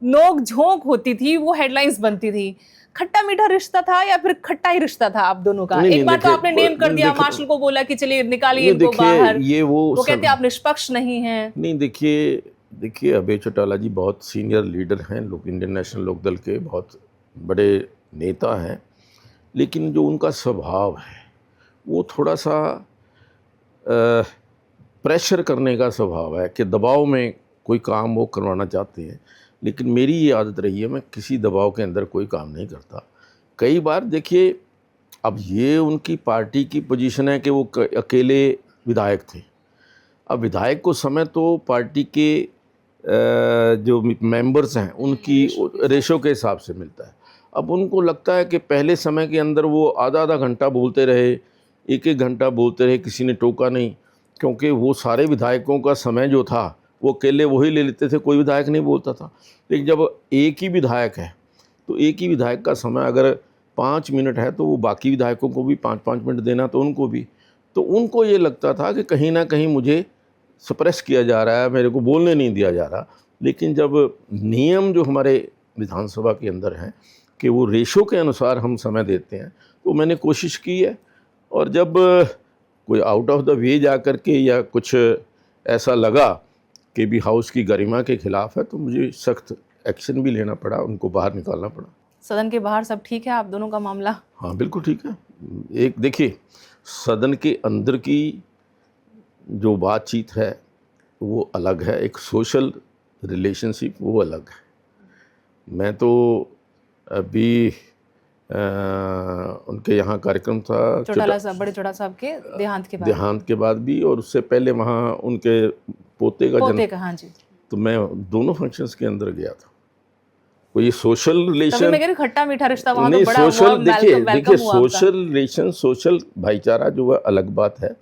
नोक झोंक होती थी वो हेडलाइंस बनती थी। खट्टा मीठा रिश्ता था या फिर खट्टा ही रिश्ता था आप दोनों का? नहीं, एक बार तो देखिए, आपने नेम कर दिया, देखिए, मार्शल को बोला कि चलिए निकालिए नहीं, इनको देखिए, बाहर। ये वो कहते हैं आप निष्पक्ष नहीं हैं। नहीं, देखिए, देखिए, अभय चौटाला जी बहुत सीनियर लीडर हैं, लोग इंडियन नेशनल लोकदल के बहुत बड़े नेता हैं, लेकिन जो उनका स्वभाव है वो थोड़ा सा प्रेशर करने का स्वभाव है कि दबाव में कोई काम वो करवाना चाहते हैं। लेकिन मेरी ये आदत रही है, मैं किसी दबाव के अंदर कोई काम नहीं करता। कई बार देखिए, अब ये उनकी पार्टी की पोजीशन है कि वो अकेले विधायक थे। अब विधायक को समय तो पार्टी के जो मेंबर्स हैं उनकी रेशो के हिसाब से मिलता है। अब उनको लगता है कि पहले समय के अंदर वो आधा आधा घंटा बोलते रहे, एक एक घंटा बोलते रहे, किसी ने टोका नहीं, क्योंकि वो सारे विधायकों का समय जो था वो अकेले वही ले लेते थे, कोई विधायक नहीं बोलता था। लेकिन जब एक ही विधायक है तो एक ही विधायक का समय अगर 5 मिनट है तो वो बाकी विधायकों को भी 5-5 मिनट देना, तो उनको भी, तो उनको ये लगता था कि कहीं ना कहीं मुझे सप्रेस किया जा रहा है, मेरे को बोलने नहीं दिया जा रहा। लेकिन जब नियम जो हमारे विधानसभा के अंदर हैं कि वो रेशो के अनुसार हम समय देते हैं, तो मैंने कोशिश की है। और जब कोई आउट ऑफ द वे जा कर के या कुछ ऐसा लगा कि भी हाउस की गरिमा के खिलाफ है, तो मुझे सख्त एक्शन भी लेना पड़ा, उनको बाहर निकालना पड़ा। सदन के बाहर सब ठीक है आप दोनों का मामला? हाँ, बिल्कुल ठीक है। एक देखिए, सदन के अंदर की जो बातचीत है वो अलग है, एक सोशल रिलेशनशिप वो अलग है। मैं तो अभी उनके यहाँ कार्यक्रम था चौटाला साहब, बड़े चौटाला साहब के देहांत के बाद भी, और उससे पहले वहाँ उनके पोते का हाँ जी, तो मैं दोनों फंक्शंस के अंदर गया था। कोई सोशल रिलेशन, मैं कह रही खट्टा मीठा रिश्ता वहाँ तो नहीं, बड़ा सोशल, देखिए, वेलकम हुआ सोशल रिलेशन, सोशल भाईचारा जो है अलग बात है।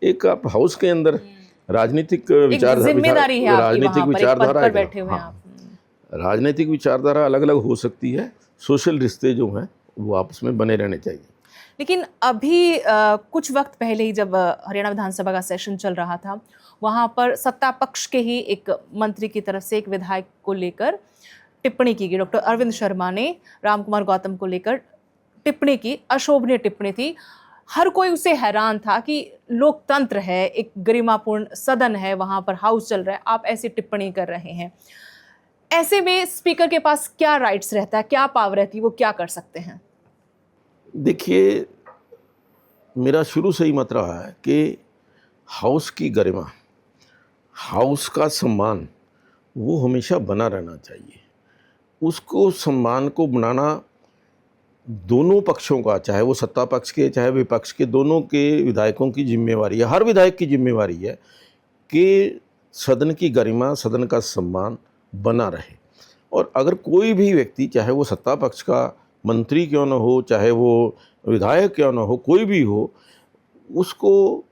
एक आप हाउस के अंदर राजनीतिक जिम्मेदारी है आपकी, राजनीतिक वहाँ पर एक पद पर बैठे हुए हैं हाँ, आप। राजनीतिक विचारधारा अलग अलग हो सकती है, सोशल रिश्ते जो हैं वो आपस में बने रहने चाहिए। लेकिन अभी कुछ वक्त पहले ही जब हरियाणा विधानसभा का सेशन चल रहा था, वहाँ पर सत्ता पक्ष के ही एक मंत्री की तरफ से एक विधायक को लेकर टिप्पणी की गई। डॉक्टर अरविंद शर्मा ने रामकुमार गौतम को लेकर टिप्पणी की, अशोभनीय टिप्पणी थी। हर कोई उससे हैरान था कि लोकतंत्र है, एक गरिमापूर्ण सदन है, वहाँ पर हाउस चल रहा है, आप ऐसी टिप्पणी कर रहे हैं। ऐसे में स्पीकर के पास क्या राइट्स रहता है, क्या पावर रहती है, वो क्या कर सकते हैं? देखिए, मेरा शुरू से ही मत रहा है कि हाउस की गरिमा, हाउस का सम्मान वो हमेशा बना रहना चाहिए। उसको सम्मान को बनाना दोनों पक्षों का, चाहे वो सत्ता पक्ष के चाहे विपक्ष के, दोनों के विधायकों की जिम्मेवारी है, हर विधायक की जिम्मेवारी है कि सदन की गरिमा, सदन का सम्मान बना रहे। और अगर कोई भी व्यक्ति, चाहे वो सत्ता पक्ष का मंत्री क्यों न हो, चाहे वो विधायक क्यों न हो, कोई भी हो, उसको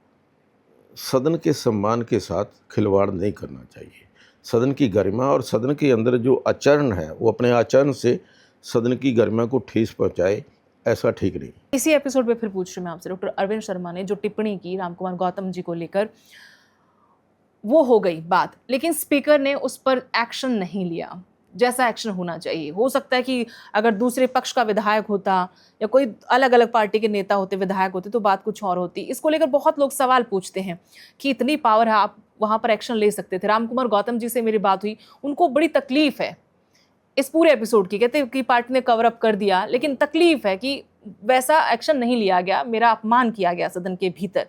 सदन के सम्मान के साथ खिलवाड़ नहीं करना चाहिए। सदन की गरिमा और सदन के अंदर जो आचरण है वो अपने आचरण से सदन की गरिमा को ठेस पहुंचाए, ऐसा ठीक नहीं। इसी एपिसोड में फिर पूछ रही हूँ मैं आपसे, डॉक्टर अरविंद शर्मा ने जो टिप्पणी की रामकुमार गौतम जी को लेकर, वो हो गई बात, लेकिन स्पीकर ने उस पर एक्शन नहीं लिया जैसा एक्शन होना चाहिए। हो सकता है कि अगर दूसरे पक्ष का विधायक होता या कोई अलग अलग पार्टी के नेता होते, विधायक होते, तो बात कुछ और होती। इसको लेकर बहुत लोग सवाल पूछते हैं कि इतनी पावर है, आप वहाँ पर एक्शन ले सकते थे। रामकुमार गौतम जी से मेरी बात हुई, उनको बड़ी तकलीफ है इस पूरे एपिसोड की। कहते कि पार्टी ने कवर अप कर दिया, लेकिन तकलीफ है कि वैसा एक्शन नहीं लिया गया, मेरा अपमान किया गया सदन के भीतर,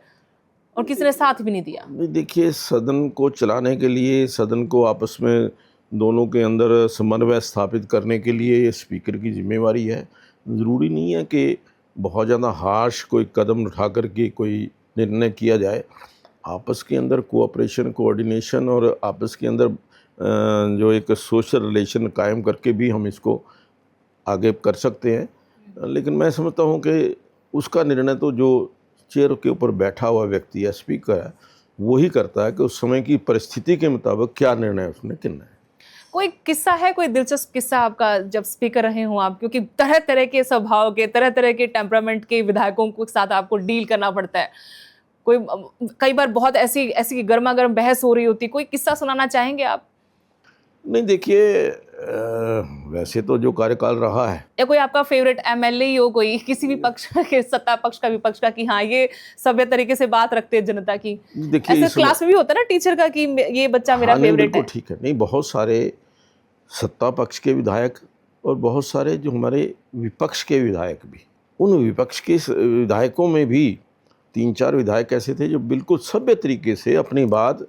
और किसी ने साथ भी नहीं दिया। देखिए, सदन को चलाने के लिए, सदन को आपस में दोनों के अंदर समन्वय स्थापित करने के लिए ये स्पीकर की जिम्मेवारी है। ज़रूरी नहीं है कि बहुत ज़्यादा हार्श कोई कदम उठा कर के कोई निर्णय किया जाए। आपस के अंदर कोऑपरेशन, कोऑर्डिनेशन और आपस के अंदर जो एक सोशल रिलेशन कायम करके भी हम इसको आगे कर सकते हैं। लेकिन मैं समझता हूँ कि उसका निर्णय तो जो चेयर के ऊपर बैठा हुआ व्यक्ति है, स्पीकर है, वही करता है कि उस समय की परिस्थिति के मुताबिक क्या निर्णय उसने करना है। कोई किस्सा है, कोई दिलचस्प किस्सा आपका जब स्पीकर रहे हों आप? क्योंकि तरह तरह के स्वभाव के, तरह तरह के टेम्परामेंट के विधायकों के साथ आपको डील करना पड़ता है। कोई कई बार बहुत ऐसी गर्मा गर्म बहस हो रही होती, कोई किस्सा सुनाना चाहेंगे आप? नहीं, देखिए, वैसे तो जो कार्यकाल रहा है, या कोई आपका फेवरेट एमएलए ही हो, कोई किसी भी पक्ष के, सत्ता पक्ष का विपक्ष का, कि हाँ ये सभ्य तरीके से बात रखते हैं जनता की, देखिए ऐसे इस क्लास में भी होता है ना टीचर का कि ये बच्चा मेरा हाँ नहीं फेवरेट बिल्कुल है। ठीक है। नहीं, बहुत सारे सत्ता पक्ष के विधायक और बहुत सारे जो हमारे विपक्ष के विधायक भी, उन विपक्ष के विधायकों में भी 3-4 विधायक ऐसे थे जो बिल्कुल सभ्य तरीके से अपनी बात।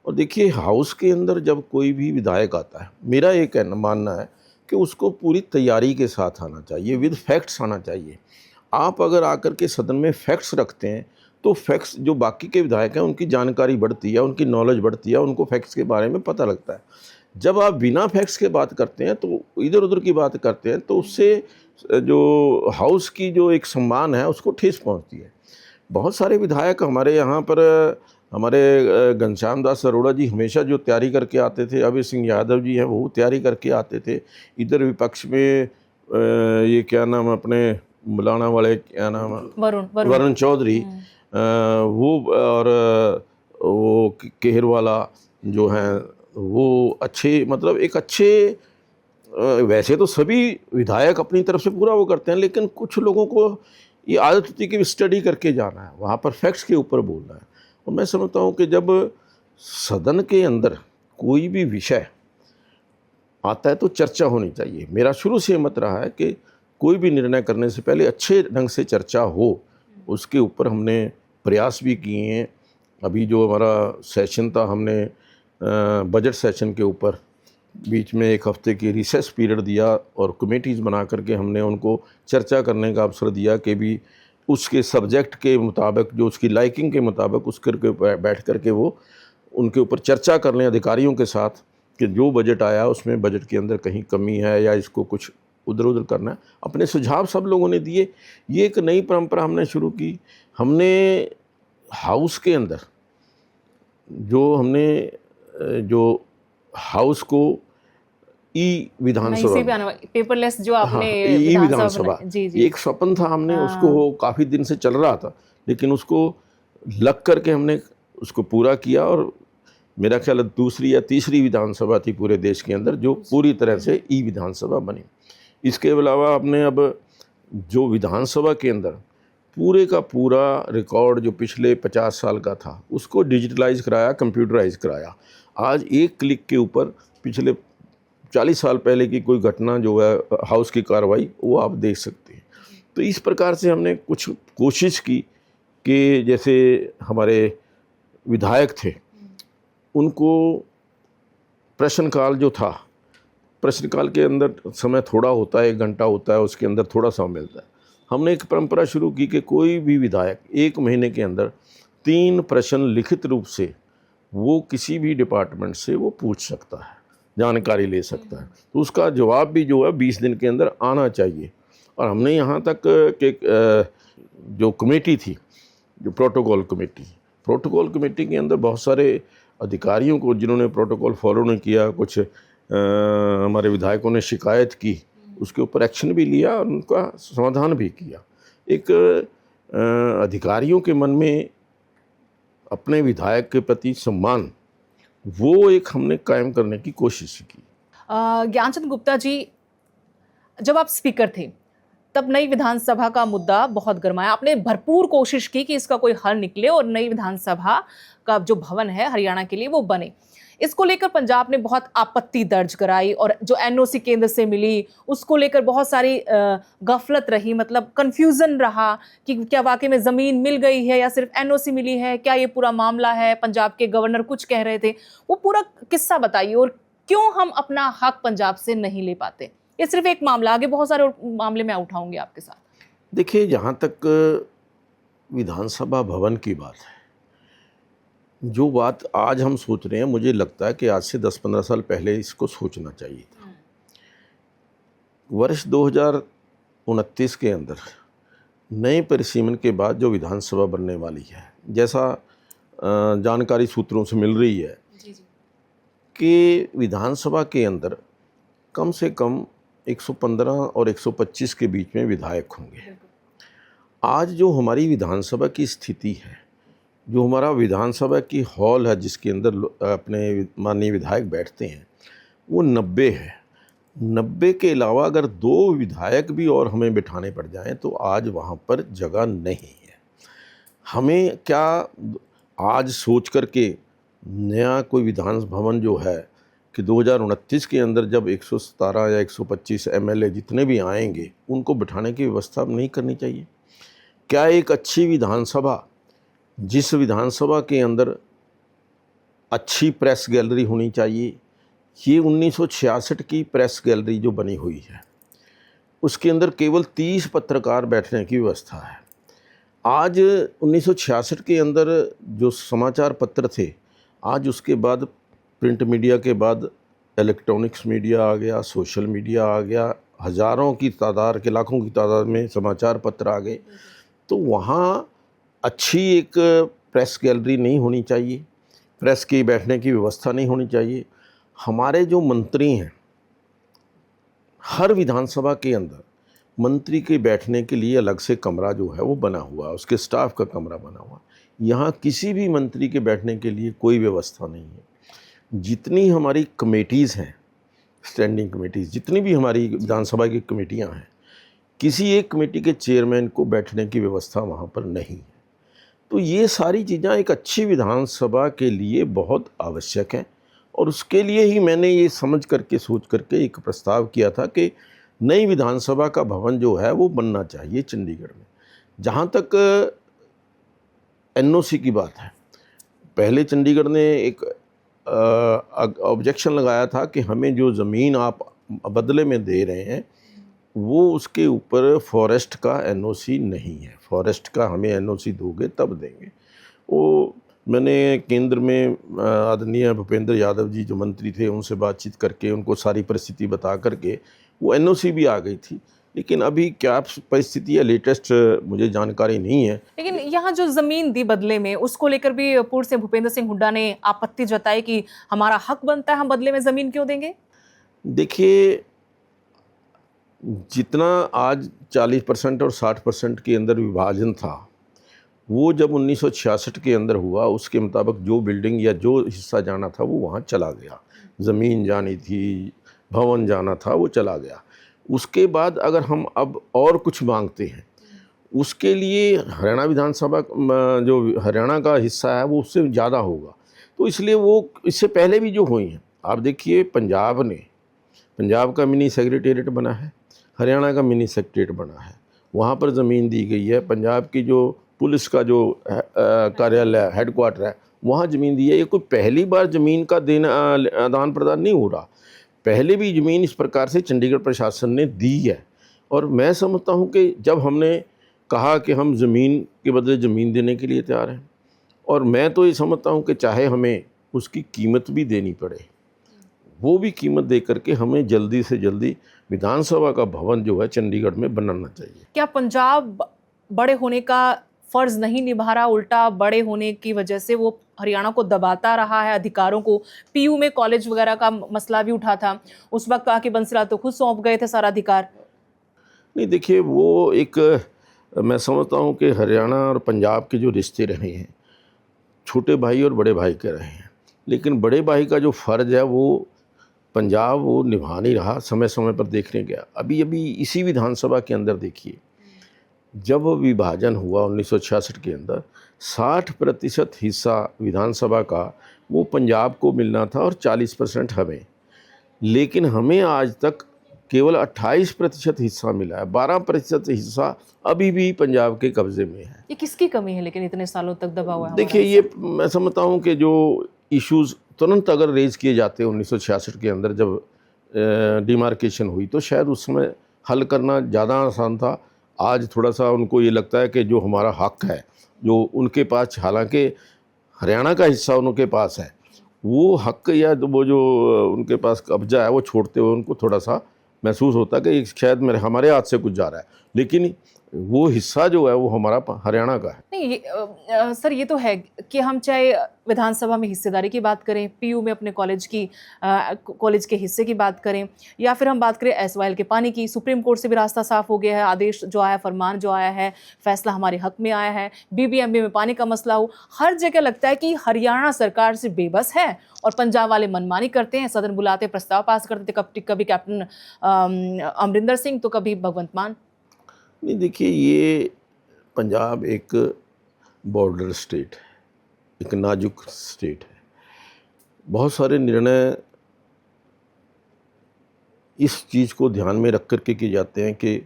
और देखिए हाउस के अंदर जब कोई भी विधायक आता है, मेरा ये मानना है कि उसको पूरी तैयारी के साथ आना चाहिए, विद फैक्ट्स आना चाहिए। आप अगर आकर के सदन में फैक्ट्स रखते हैं तो फैक्ट्स जो बाकी के विधायक हैं उनकी जानकारी बढ़ती है, उनकी नॉलेज बढ़ती है, उनको फैक्ट्स के बारे में पता लगता है। जब आप बिना फैक्ट्स के बात करते हैं तो इधर उधर की बात करते हैं तो उससे जो हाउस की जो एक सम्मान है उसको ठेस पहुंचती है। बहुत सारे विधायक हमारे यहाँ पर, हमारे घनश्याम दास अरोड़ा जी हमेशा जो तैयारी करके आते थे, अभय सिंह यादव जी हैं वो तैयारी करके आते थे। इधर विपक्ष में ये क्या नाम अपने बुलाना वाले, क्या नाम वरुण चौधरी, वो और वो केहरवाला जो हैं वो अच्छे, मतलब एक अच्छे, वैसे तो सभी विधायक अपनी तरफ से पूरा वो करते हैं, लेकिन कुछ लोगों को ये आदत होती है कि स्टडी करके जाना है, वहाँ पर फैक्ट्स के ऊपर बोलना है। और मैं समझता हूँ कि जब सदन के अंदर कोई भी विषय आता है तो चर्चा होनी चाहिए। मेरा शुरू से मत रहा है कि कोई भी निर्णय करने से पहले अच्छे ढंग से चर्चा हो, उसके ऊपर हमने प्रयास भी किए हैं। अभी जो हमारा सेशन था, हमने बजट सेशन के ऊपर बीच में 1 हफ्ते की रिसेस पीरियड दिया और कमेटीज़ बना करके हमने उनको चर्चा करने का अवसर दिया कि भी उसके सब्जेक्ट के मुताबिक, जो उसकी लाइकिंग के मुताबिक उस करके बैठ करके वो उनके ऊपर चर्चा कर लें अधिकारियों के साथ कि जो बजट आया उसमें बजट के अंदर कहीं कमी है या इसको कुछ उधर उधर करना है। अपने सुझाव सब लोगों ने दिए। ये एक नई परंपरा हमने शुरू की। हमने हाउस के अंदर जो हाउस को ई विधानसभा, पेपरलेस जो आपने हाँ, ई विधानसभा, जी जी, एक स्वप्न था हमने उसको, काफ़ी दिन से चल रहा था, लेकिन उसको लग करके हमने उसको पूरा किया। और मेरा ख्याल है दूसरी या तीसरी विधानसभा थी पूरे देश के अंदर जो पूरी तरह से ई विधानसभा बनी। इसके अलावा हमने अब जो विधानसभा के अंदर पूरे का पूरा रिकॉर्ड जो पिछले 50 साल का था उसको डिजिटलाइज कराया, कंप्यूटराइज कराया। आज एक क्लिक के ऊपर पिछले 40 साल पहले की कोई घटना जो है हाउस की कार्रवाई वो आप देख सकते हैं। तो इस प्रकार से हमने कुछ कोशिश की कि जैसे हमारे विधायक थे उनको प्रश्नकाल जो था, प्रश्नकाल के अंदर समय थोड़ा होता है, 1 घंटा होता है, उसके अंदर थोड़ा समय मिलता है। हमने एक परंपरा शुरू की कि कोई भी विधायक 1 महीने के अंदर 3 प्रश्न लिखित रूप से वो किसी भी डिपार्टमेंट से वो पूछ सकता है, जानकारी ले सकता है। तो उसका जवाब भी जो है 20 दिन के अंदर आना चाहिए। और हमने यहाँ तक कि जो कमेटी थी, जो प्रोटोकॉल कमेटी के अंदर बहुत सारे अधिकारियों को जिन्होंने प्रोटोकॉल फॉलो नहीं किया, कुछ हमारे विधायकों ने शिकायत की, उसके ऊपर एक्शन भी लिया और उनका समाधान भी किया। एक अधिकारियों के मन में अपने विधायक के प्रति सम्मान, वो एक हमने कायम करने की कोशिश की। ज्ञानचंद गुप्ता जी, जब आप स्पीकर थे तब नई विधानसभा का मुद्दा बहुत गरमाया। आपने भरपूर कोशिश की कि इसका कोई हल निकले और नई विधानसभा का जो भवन है हरियाणा के लिए वो बने। इसको लेकर पंजाब ने बहुत आपत्ति दर्ज कराई और जो एनओसी केंद्र से मिली उसको लेकर बहुत सारी गफलत रही, मतलब कंफ्यूजन रहा कि क्या वाकई में ज़मीन मिल गई है या सिर्फ एनओसी मिली है, क्या ये पूरा मामला है, पंजाब के गवर्नर कुछ कह रहे थे। वो पूरा किस्सा बताइए और क्यों हम अपना हक पंजाब से नहीं ले पाते। ये सिर्फ एक मामला, आगे बहुत सारे मामले मैं उठाऊंगी आपके साथ। देखिए, जहाँ तक विधानसभा भवन की बात है, जो बात आज हम सोच रहे हैं, मुझे लगता है कि आज से 10-15 साल पहले इसको सोचना चाहिए था। वर्ष 2029 के अंदर नए परिसीमन के बाद जो विधानसभा बनने वाली है, जैसा जानकारी सूत्रों से मिल रही है कि विधानसभा के अंदर कम से कम 115 और 125 के बीच में विधायक होंगे। आज जो हमारी विधानसभा की स्थिति है, जो हमारा विधानसभा की हॉल है जिसके अंदर अपने माननीय विधायक बैठते हैं, वो 90 है। 90 के अलावा अगर 2 विधायक भी और हमें बिठाने पड़ जाएं तो आज वहाँ पर जगह नहीं है। हमें क्या आज सोच कर के नया कोई विधान भवन जो है कि 2029 के अंदर जब 117 या 125 एमएलए जितने भी आएंगे उनको बिठाने की व्यवस्था नहीं करनी चाहिए? क्या एक अच्छी विधानसभा, जिस विधानसभा के अंदर अच्छी प्रेस गैलरी होनी चाहिए, ये 1966 की प्रेस गैलरी जो बनी हुई है उसके अंदर केवल 30 पत्रकार बैठने की व्यवस्था है। आज 1966 के अंदर जो समाचार पत्र थे, आज उसके बाद प्रिंट मीडिया के बाद इलेक्ट्रॉनिक्स मीडिया आ गया, सोशल मीडिया आ गया, हज़ारों की तादाद के लाखों की तादाद में समाचार पत्र आ गए। तो वहाँ अच्छी एक प्रेस गैलरी नहीं होनी चाहिए, प्रेस की बैठने की व्यवस्था नहीं होनी चाहिए। हमारे जो मंत्री हैं, हर विधानसभा के अंदर मंत्री के बैठने के लिए अलग से कमरा जो है वो बना हुआ है, उसके स्टाफ का कमरा बना हुआ है। यहाँ किसी भी मंत्री के बैठने के लिए कोई व्यवस्था नहीं है। जितनी हमारी कमेटीज़ हैं, स्टैंडिंग कमेटीज़, जितनी भी हमारी विधानसभा की कमेटियाँ हैं, किसी एक कमेटी के चेयरमैन को बैठने की व्यवस्था वहाँ पर नहीं है। तो ये सारी चीज़ें एक अच्छी विधानसभा के लिए बहुत आवश्यक है और उसके लिए ही मैंने ये समझ करके सोच करके एक प्रस्ताव किया था कि नई विधानसभा का भवन जो है वो बनना चाहिए चंडीगढ़ में। जहाँ तक एनओसी की बात है, पहले चंडीगढ़ ने एक ऑब्जेक्शन लगाया था कि हमें जो ज़मीन आप बदले में दे रहे हैं वो उसके ऊपर फॉरेस्ट का एनओसी नहीं है, फॉरेस्ट का हमें एनओसी दोगे तब देंगे। वो मैंने केंद्र में आदरणीय भूपेंद्र यादव जी जो मंत्री थे उनसे बातचीत करके उनको सारी परिस्थिति बता करके वो एनओसी भी आ गई थी, लेकिन अभी क्या परिस्थिति है लेटेस्ट मुझे जानकारी नहीं है। लेकिन यहाँ जो जमीन दी बदले में, उसको लेकर भी पूर्व से भूपेंद्र सिंह हुड्डा ने आपत्ति जताई कि हमारा हक बनता है, हम बदले में जमीन क्यों देंगे? देखिए, जितना आज 40% और 60% के अंदर विभाजन था, वो जब 1966 के अंदर हुआ उसके मुताबिक जो बिल्डिंग या जो हिस्सा जाना था वो वहाँ चला गया, ज़मीन जानी थी, भवन जाना था, वो चला गया। उसके बाद अगर हम अब और कुछ मांगते हैं, उसके लिए हरियाणा विधानसभा जो हरियाणा का हिस्सा है वो उससे ज़्यादा होगा। तो इसलिए वो इससे पहले भी जो हुई हैं, आप देखिए पंजाब का मिनी सेक्रेटेरिएट बना है, हरियाणा का मिनी सेक्रेटेरिएट बना है, वहाँ पर ज़मीन दी गई है। पंजाब की जो पुलिस का जो कार्यालय हेडक्वार्टर है वहाँ ज़मीन दी है। ये कोई पहली बार ज़मीन का आदान प्रदान नहीं हो रहा, पहले भी ज़मीन इस प्रकार से चंडीगढ़ प्रशासन ने दी है। और मैं समझता हूँ कि जब हमने कहा कि हम ज़मीन के बदले ज़मीन देने के लिए तैयार हैं, और मैं तो ये समझता हूँ कि चाहे हमें उसकी कीमत भी देनी पड़े, वो भी कीमत दे करके हमें जल्दी से जल्दी विधानसभा का भवन जो है चंडीगढ़ में बनाना चाहिए। क्या पंजाब बड़े होने का फर्ज नहीं निभा रहा, उल्टा बड़े होने की वजह से वो हरियाणा को दबाता रहा है अधिकारों को? पीयू में कॉलेज वगैरह का मसला भी उठा था, उस वक्त कहा कि बंसीलाल तो खुद सौंप गए थे सारा अधिकार। नहीं, देखिए, वो एक मैं समझता हूँ कि हरियाणा और पंजाब के जो रिश्ते रहे हैं छोटे भाई और बड़े भाई के रहे हैं, लेकिन बड़े भाई का जो फ़र्ज़ है वो पंजाब वो निभा नहीं रहा, समय समय पर देखने गया। अभी इसी विधानसभा के अंदर देखिए, जब विभाजन हुआ 1966 के अंदर 60% हिस्सा विधानसभा का वो पंजाब को मिलना था और 40% हमें, लेकिन हमें आज तक केवल 28% हिस्सा मिला है, 12% हिस्सा अभी भी पंजाब के कब्ज़े में है। ये किसकी कमी है लेकिन इतने सालों तक दबा हुआ है? देखिए, ये मैं समझता हूँ कि जो इश्यूज़ तुरंत अगर रेज़ किए जाते 1966 के अंदर जब डिमार्केशन हुई तो शायद उस समय हल करना ज़्यादा आसान था। आज थोड़ा सा उनको ये लगता है कि जो हमारा हक है, जो उनके पास, हालांकि हरियाणा का हिस्सा उनके पास है, वो हक या वो जो उनके पास कब्जा है वो छोड़ते हुए उनको थोड़ा सा महसूस होता है कि शायद हमारे हाथ से कुछ जा रहा है। लेकिन वो हिस्सा जो है वो हमारा हरियाणा का है। नहीं सर ये तो है कि हम चाहे विधानसभा में हिस्सेदारी की बात करें, पीयू में अपने कॉलेज के हिस्से की बात करें, या फिर हम बात करें एसवाइएल के पानी की, सुप्रीम कोर्ट से भी रास्ता साफ हो गया है, आदेश जो आया, फरमान जो आया है, फैसला हमारे हक में आया है, बीबीएमबी में पानी का मसला हो, हर जगह लगता है कि हरियाणा सरकार से बेबस है और पंजाब वाले मनमानी करते हैं, सदन बुलाते, प्रस्ताव पास करते थे, कभी कैप्टन अमरिंदर सिंह तो कभी भगवंत मान। नहीं देखिए, ये पंजाब एक बॉर्डर स्टेट है, एक नाजुक स्टेट है। बहुत सारे निर्णय इस चीज़ को ध्यान में रख कर के किए जाते हैं कि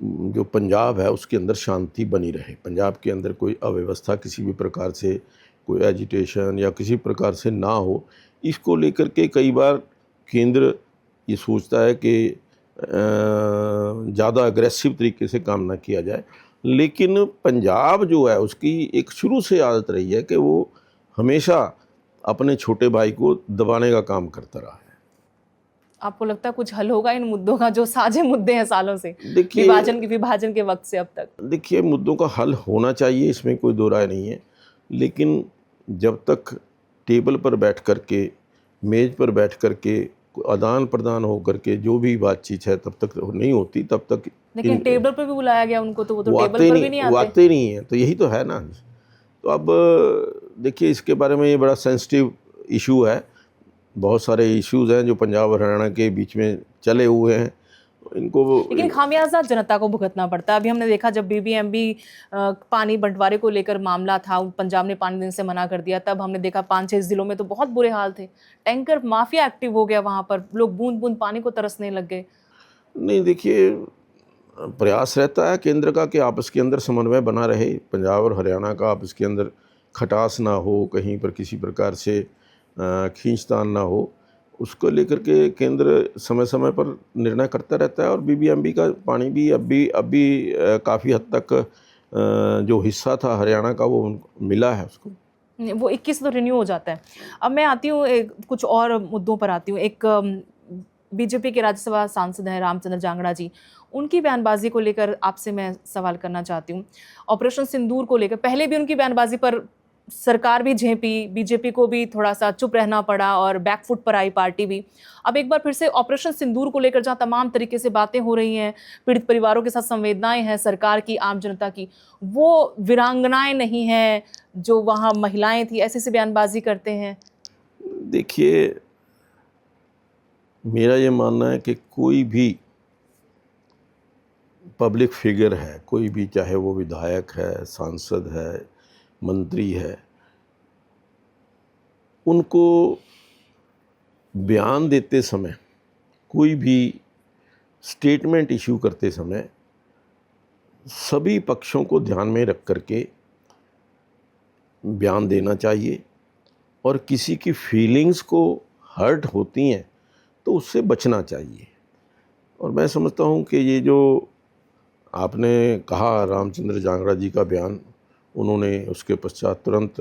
जो पंजाब है उसके अंदर शांति बनी रहे, पंजाब के अंदर कोई अव्यवस्था किसी भी प्रकार से, कोई एजिटेशन या किसी प्रकार से ना हो। इसको लेकर के कई बार केंद्र ये सोचता है कि ज़्यादा अग्रेसिव तरीके से काम ना किया जाए, लेकिन पंजाब जो है उसकी एक शुरू से आदत रही है कि वो हमेशा अपने छोटे भाई को दबाने का काम करता रहा है। आपको लगता है कुछ हल होगा इन मुद्दों का जो साझे मुद्दे हैं सालों से, देखिए विभाजन के वक्त से अब तक? देखिए, मुद्दों का हल होना चाहिए, इसमें कोई दो राय नहीं है, लेकिन जब तक टेबल पर बैठ कर के, मेज़ पर बैठ कर के आदान प्रदान हो करके जो भी बातचीत है तब तक नहीं होती, तब तक। लेकिन टेबल पर भी बुलाया गया उनको, तो वो तो टेबल पर भी नहीं आते। वो आते नहीं है, तो यही तो है ना। तो अब देखिए, इसके बारे में ये बड़ा सेंसिटिव इशू है, बहुत सारे इश्यूज़ हैं जो पंजाब और हरियाणा के बीच में चले हुए हैं, इनको लेकिन खामियाजा जनता को भुगतना पड़ता है। अभी हमने देखा जब बीबीएमबी पानी बंटवारे को लेकर मामला था, पंजाब ने पानी देने से मना कर दिया, तब हमने देखा 5-6 जिलों में तो बहुत बुरे हाल थे, टैंकर माफिया एक्टिव हो गया वहाँ पर, लोग बूंद बूंद पानी को तरसने लग गए। नहीं देखिए, प्रयास रहता है केंद्र का कि आपस के अंदर समन्वय बना रहे, पंजाब और हरियाणा का आपस के अंदर खटास ना हो, कहीं पर किसी प्रकार से खींचतान ना हो, उसको लेकर के केंद्र समय समय पर निर्णय करता रहता है। और बीबीएमबी का पानी भी अब भी काफ़ी हद तक जो हिस्सा था हरियाणा का वो मिला है उसको। वो 21 तो रिन्यू हो जाता है। अब मैं आती हूँ कुछ और मुद्दों पर आती हूँ। एक बीजेपी के राज्यसभा सांसद हैं रामचंद्र जांगड़ा जी, उनकी बयानबाजी को लेकर आपसे मैं सवाल करना चाहती हूँ। ऑपरेशन सिंदूर को लेकर पहले भी उनकी बयानबाजी पर सरकार भी झेपी, बीजेपी को भी थोड़ा सा चुप रहना पड़ा और बैकफुट पर आई पार्टी भी। अब एक बार फिर से ऑपरेशन सिंदूर को लेकर जहाँ तमाम तरीके से बातें हो रही हैं, पीड़ित परिवारों के साथ संवेदनाएं हैं सरकार की, आम जनता की, वो वीरांगनाएं नहीं हैं जो वहाँ महिलाएं थी, ऐसे बयानबाजी करते हैं। देखिए, मेरा ये मानना है कि कोई भी पब्लिक फिगर है, कोई भी, चाहे वो विधायक है, सांसद है, मंत्री है, उनको बयान देते समय, कोई भी स्टेटमेंट इशू करते समय सभी पक्षों को ध्यान में रख करके बयान देना चाहिए, और किसी की फीलिंग्स को हर्ट होती हैं तो उससे बचना चाहिए। और मैं समझता हूँ कि ये जो आपने कहा रामचंद्र जांगड़ा जी का बयान, उन्होंने उसके पश्चात तुरंत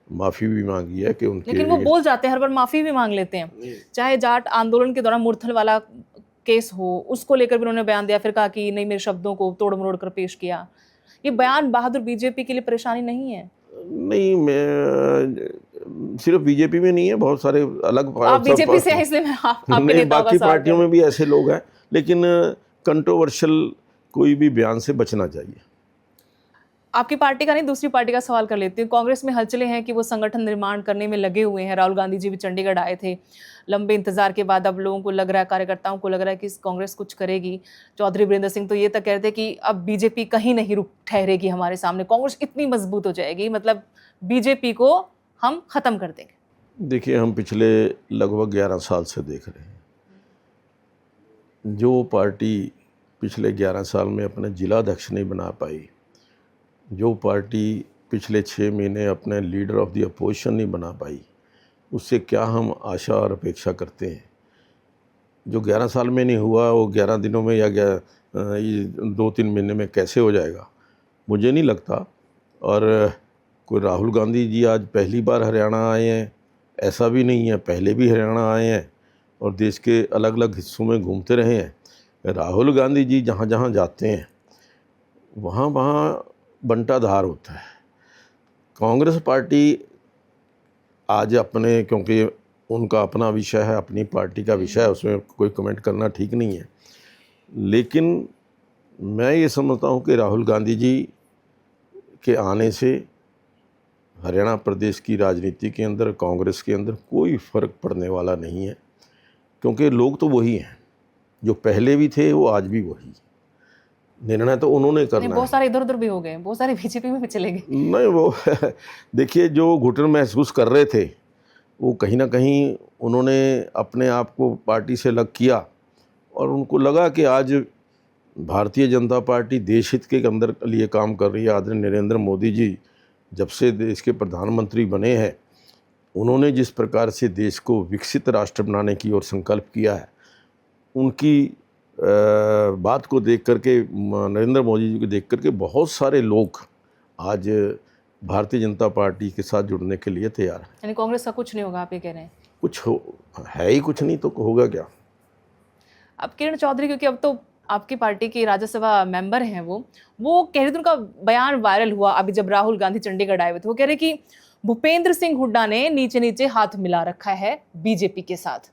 माफ़ी भी मांगी है कि उनके, लेकिन वो बोल जाते हैं, हर बार माफ़ी भी मांग लेते हैं। चाहे जाट आंदोलन के दौरान मुरथल वाला केस हो, उसको लेकर भी उन्होंने बयान दिया, फिर कहा कि नहीं, मेरे शब्दों को तोड़ मरोड़ कर पेश किया। ये बयान बहादुर बीजेपी के लिए परेशानी नहीं है? नहीं, मैं सिर्फ बीजेपी में नहीं है, बहुत सारे अलग आप बीजेपी से हैं इसलिए मैं आपके नेताओं का बाकी सवाल पार्टियों में भी ऐसे लोग हैं, लेकिन कंट्रोवर्शियल कोई भी बयान से बचना चाहिए। आपकी पार्टी का नहीं, दूसरी पार्टी का सवाल कर लेती हूँ। कांग्रेस में हलचलें हैं कि वो संगठन निर्माण करने में लगे हुए हैं। राहुल गांधी जी भी चंडीगढ़ आए थे, लंबे इंतजार के बाद अब लोगों को लग रहा है, कार्यकर्ताओं को लग रहा है कि कांग्रेस कुछ करेगी। चौधरी वीरेंद्र सिंह तो ये तक कहते हैं कि अब बीजेपी कहीं नहीं रुक ठहरेगी हमारे सामने, कांग्रेस इतनी मजबूत हो जाएगी, मतलब बीजेपी को हम खत्म कर देंगे। देखिए, हम पिछले लगभग 11 साल से देख रहे हैं, जो पार्टी पिछले 11 साल में अपने जिला अध्यक्ष नहीं बना पाई, जो पार्टी पिछले 6 महीने अपने लीडर ऑफ द अपोजिशन नहीं बना पाई, उससे क्या हम आशा और अपेक्षा करते हैं? जो 11 साल में नहीं हुआ वो 11 दिनों में या 2-3 महीने में कैसे हो जाएगा? मुझे नहीं लगता। और कोई राहुल गांधी जी आज पहली बार हरियाणा आए हैं, ऐसा भी नहीं है, पहले भी हरियाणा आए हैं और देश के अलग अलग हिस्सों में घूमते रहे हैं। राहुल गांधी जी जहाँ जहाँ जाते हैं वहाँ वहाँ बंटाधार होता है। कांग्रेस पार्टी आज अपने, क्योंकि उनका अपना विषय है, अपनी पार्टी का विषय है, उसमें कोई कमेंट करना ठीक नहीं है, लेकिन मैं ये समझता हूँ कि राहुल गांधी जी के आने से हरियाणा प्रदेश की राजनीति के अंदर, कांग्रेस के अंदर कोई फ़र्क पड़ने वाला नहीं है, क्योंकि लोग तो वही हैं जो पहले भी थे, वो आज भी वही। निर्णय तो उन्होंने करना है। बहुत सारे इधर उधर भी हो गए, बहुत सारे बीजेपी में भी चले गए। नहीं, वो देखिए, जो घुटन महसूस कर रहे थे वो कहीं ना कहीं उन्होंने अपने आप को पार्टी से अलग किया और उनको लगा कि आज भारतीय जनता पार्टी देश हित के अंदर लिए काम कर रही है। आदरणीय नरेंद्र मोदी जी जब से देश के प्रधानमंत्री बने हैं, उन्होंने जिस प्रकार से देश को विकसित राष्ट्र बनाने की ओर संकल्प किया है, उनकी बात को देख करके, नरेंद्र मोदी जी को देख करके बहुत सारे लोग आज भारतीय जनता पार्टी के साथ जुड़ने के लिए तैयार हैं। यानी कांग्रेस का कुछ नहीं होगा, आप ये कह रहे हैं? है ही कुछ नहीं तो होगा क्या। अब किरण चौधरी, क्योंकि अब तो आपकी पार्टी की राज्यसभा मेंबर हैं, वो कह रहे थे, उनका बयान वायरल हुआ अभी जब राहुल गांधी चंडीगढ़ आए हुए थे। वो कह रहे कि भूपेंद्र सिंह हुड्डा ने नीचे नीचे हाथ मिला रखा है बीजेपी के साथ।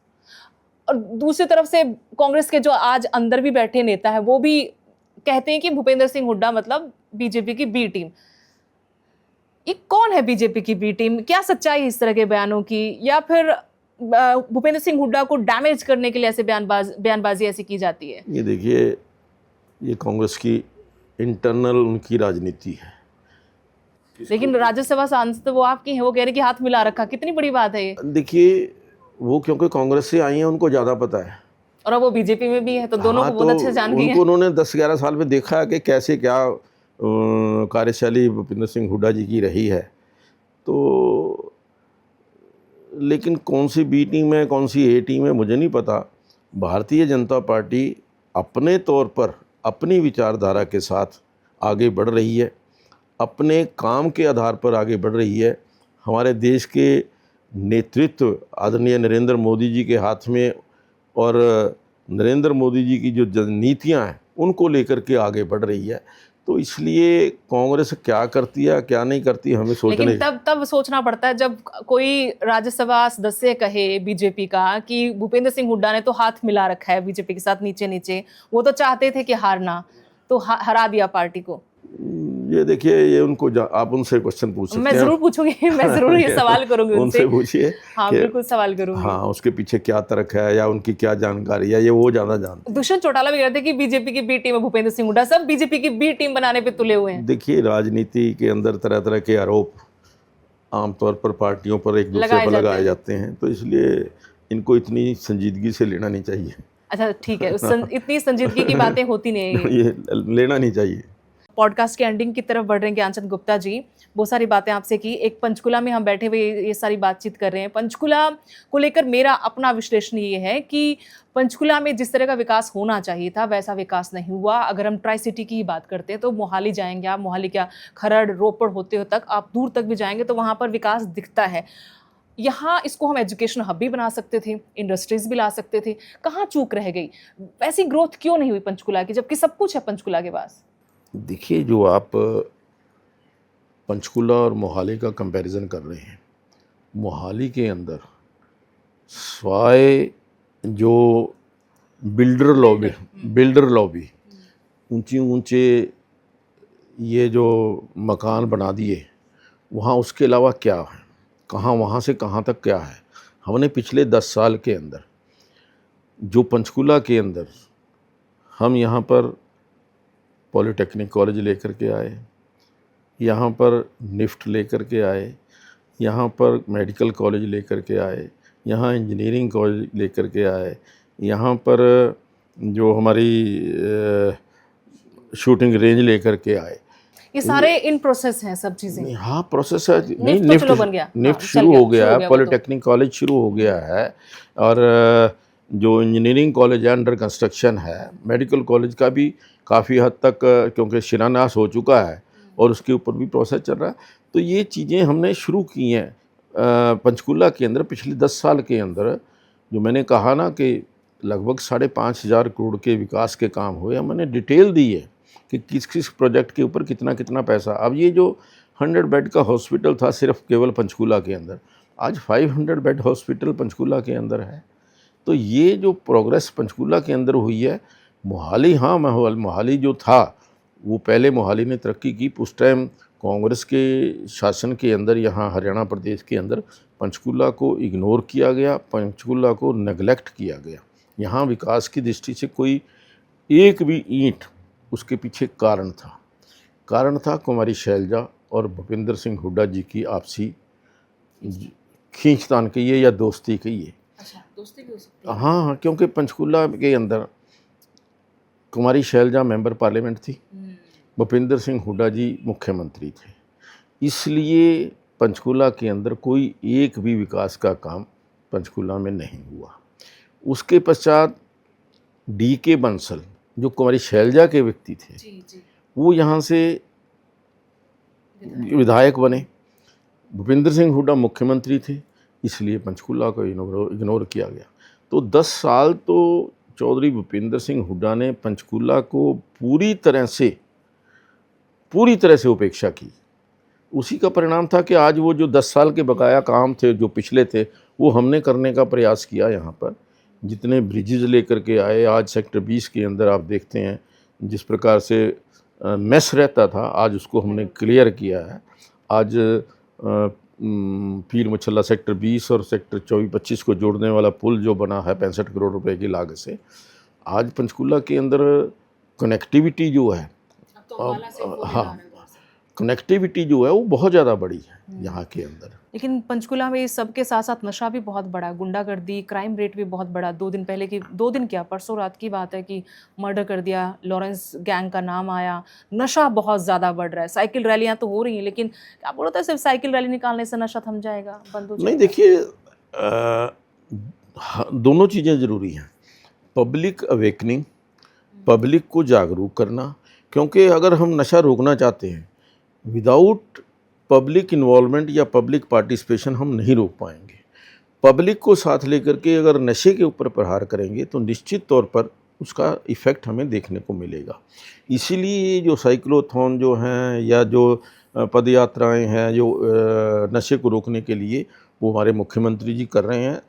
और दूसरी तरफ से कांग्रेस के जो आज अंदर भी बैठे नेता है वो भी कहते हैं कि भूपेंद्र सिंह हुड्डा मतलब बीजेपी की बी टीम। ये कौन है बीजेपी की बी टीम? क्या सच्चाई है इस तरह के बयानों की, या फिर भूपेंद्र सिंह हुड्डा को डैमेज करने के लिए ऐसे बयानबाजी ऐसी की जाती है? ये देखिए, ये कांग्रेस की इंटरनल उनकी राजनीति है। लेकिन राज्यसभा सांसद वो आपकी हैं, वो कह रहे कि हाथ मिला रखा, कितनी बड़ी बात है ये? देखिए, वो क्योंकि कांग्रेस से आई हैं, उनको ज़्यादा पता है, और अब वो बीजेपी में भी है, तो दोनों हाँ, को बहुत तो अच्छे जान गई हैं। उनको उन्होंने 10-11 साल में देखा है कि कैसे क्या कार्यशैली भूपेंद्र सिंह हुड्डा जी की रही है। तो लेकिन कौन सी बी टीम है, कौन सी ए टीम है, मुझे नहीं पता। भारतीय जनता पार्टी अपने तौर पर अपनी विचारधारा के साथ आगे बढ़ रही है, अपने काम के आधार पर आगे बढ़ रही है। हमारे देश के नेतृत्व आदरणीय नरेंद्र मोदी जी के हाथ में, और नरेंद्र मोदी जी की जो नीतियां हैं उनको लेकर के आगे बढ़ रही है। तो इसलिए कांग्रेस क्या करती है क्या नहीं करती हमें सोचने, लेकिन तब सोचना पड़ता है जब कोई राज्यसभा सदस्य कहे बीजेपी का कि भूपेंद्र सिंह हुड्डा ने तो हाथ मिला रखा है बीजेपी के साथ नीचे नीचे, वो तो चाहते थे कि हारना, तो हरा दिया पार्टी को। ये देखिए, ये उनको आप उनसे क्वेश्चन पूछ सकते हैं। मैं जरूर पूछूंगी, मैं जरूर ये सवाल करूंगी उनसे पूछिए। हाँ, बिल्कुल सवाल करूंगी। हाँ, उसके पीछे क्या तर्क है या उनकी क्या जानकारी है, ये वो ज्यादा जानते हैं। दुष्यंत चौटाला भी कहते हैं कि बीजेपी की बी टीम है भूपेंद्र सिंह हुड्डा, सब बीजेपी की बी टीम बनाने पे तुले हुए हैं। देखिए, राजनीति के अंदर तरह तरह के आरोप आमतौर पर पार्टियों पर एक दूसरे पर लगाए जाते हैं, तो इसलिए इनको इतनी संजीदगी से लेना नहीं चाहिए। अच्छा, ठीक है, इतनी संजीदगी की बातें होती नहीं है, ये लेना नहीं चाहिए। पॉडकास्ट के एंडिंग की तरफ बढ़ रहे हैं ज्ञानचंद गुप्ता जी। बहुत सारी बातें आपसे की, एक पंचकुला में हम बैठे हुए ये सारी बातचीत कर रहे हैं। पंचकुला को लेकर मेरा अपना विश्लेषण ये है कि पंचकुला में जिस तरह का विकास होना चाहिए था वैसा विकास नहीं हुआ। अगर हम ट्राई सिटी की ही बात करते हैं तो मोहाली जाएंगे आप, मोहाली क्या खरड़ रोपड़ होते हो तक आप दूर तक भी जाएंगे तो वहाँ पर विकास दिखता है। यहाँ इसको हम एजुकेशन हब भी बना सकते थे, इंडस्ट्रीज भी ला सकते थे, कहाँ चूक रह गई? वैसी ग्रोथ क्यों नहीं हुई पंचकुला की, जबकि सब कुछ है पंचकुला के पास? देखिए, जो आप पंचकुला और मोहाली का कंपैरिजन कर रहे हैं, मोहाली के अंदर स्वाय जो बिल्डर लॉबी ऊंचे ऊंचे ये जो मकान बना दिए, वहाँ उसके अलावा क्या है, कहाँ वहाँ से कहाँ तक क्या है? हमने पिछले 10 साल के अंदर जो पंचकुला के अंदर हम यहाँ पर पॉलिटेक्निक कॉलेज लेकर के आए, यहाँ पर निफ्ट लेकर के आए, यहाँ पर मेडिकल कॉलेज लेकर के आए, यहाँ इंजीनियरिंग कॉलेज लेकर के आए, यहाँ पर जो हमारी शूटिंग रेंज लेकर के आए। ये सारे इन प्रोसेस हैं सब चीज़ें। हाँ, प्रोसेस है। नहीं, निफ्ट हाँ, शुरू हो गया है, पॉलिटेक्निक कॉलेज शुरू हो गया है, और जो इंजीनियरिंग कॉलेज है अंडर कंस्ट्रक्शन है, मेडिकल कॉलेज का भी काफ़ी हद तक क्योंकि शिलान्यास हो चुका है और उसके ऊपर भी प्रोसेस चल रहा है। तो ये चीज़ें हमने शुरू की हैं पंचकुला के अंदर पिछले 10 साल के अंदर। जो मैंने कहा ना कि लगभग 5,500 करोड़ के विकास के काम हुए, मैंने डिटेल दी है कि किस किस प्रोजेक्ट के ऊपर कितना कितना पैसा। अब ये जो 100 बेड का हॉस्पिटल था सिर्फ केवल पंचकूला के अंदर, आज 500 बेड हॉस्पिटल पंचकूला के अंदर है। तो ये जो प्रोग्रेस पंचकूला के अंदर हुई है, मोहाली, हाँ मोहाली जो था वो पहले मोहाली ने तरक्की की, उस टाइम कांग्रेस के शासन के अंदर यहाँ हरियाणा प्रदेश के अंदर पंचकूला को इग्नोर किया गया, पंचकूला को नेगलेक्ट किया गया। यहाँ विकास की दृष्टि से कोई एक भी ईंट, उसके पीछे कारण था कुमारी शैलजा और भूपेंद्र सिंह हुड्डा जी की आपसी खींचतान कहिए या दोस्ती कहिए। अच्छा, दोस्ती भी हो सकती है। हाँ हाँ, क्योंकि पंचकूला के अंदर कुमारी शैलजा मेंबर पार्लियामेंट थी, भूपेंद्र सिंह हुड्डा जी मुख्यमंत्री थे, इसलिए पंचकूला के अंदर कोई एक भी विकास का काम पंचकूला में नहीं हुआ। उसके पश्चात DK बंसल जो कुमारी शैलजा के व्यक्ति थे, जी। वो यहाँ से विधायक बने, भूपेंद्र सिंह हुड्डा मुख्यमंत्री थे, इसलिए पंचकूला को इग्नोर किया गया। तो 10 साल तो चौधरी भूपेंद्र सिंह हुड्डा ने पंचकूला को पूरी तरह से उपेक्षा की। उसी का परिणाम था कि आज वो जो 10 साल के बकाया काम थे जो पिछले थे, वो हमने करने का प्रयास किया। यहाँ पर जितने ब्रिजेज लेकर के आए, आज सेक्टर 20 के अंदर आप देखते हैं जिस प्रकार से मेस रहता था, आज उसको हमने क्लियर किया है। आज पीर मछल्ला सेक्टर 20 और सेक्टर 24-25 को जोड़ने वाला पुल जो बना है 65 करोड़ रुपए की लागत से, आज पंचकूला के अंदर कनेक्टिविटी जो है, हाँ, कनेक्टिविटी जो है वो बहुत ज़्यादा बड़ी है यहाँ के अंदर। लेकिन पंचकूला में इस सब के साथ साथ नशा भी बहुत बड़ा, गुंडागर्दी, क्राइम रेट भी बहुत बड़ा। 2 दिन क्या, परसों रात की बात है कि मर्डर कर दिया, लॉरेंस गैंग का नाम आया। नशा बहुत ज़्यादा बढ़ रहा है। साइकिल रैलियाँ तो हो रही हैं, लेकिन क्या बोलता है, सिर्फ साइकिल रैली निकालने से नशा थम जाएगा, बंद हो नहीं, जाएगा? देखिए, दोनों चीज़ें ज़रूरी हैं। पब्लिक अवेकनिंग, पब्लिक को जागरूक करना, क्योंकि अगर हम नशा रोकना चाहते हैं, विदाउट पब्लिक इन्वॉल्वमेंट या पब्लिक पार्टिसिपेशन हम नहीं रोक पाएंगे। पब्लिक को साथ लेकर के अगर नशे के ऊपर प्रहार करेंगे तो निश्चित तौर पर उसका इफ़ेक्ट हमें देखने को मिलेगा। इसीलिए जो साइक्लोथॉन जो हैं या जो पदयात्राएं हैं जो नशे को रोकने के लिए, वो हमारे मुख्यमंत्री जी कर रहे हैं।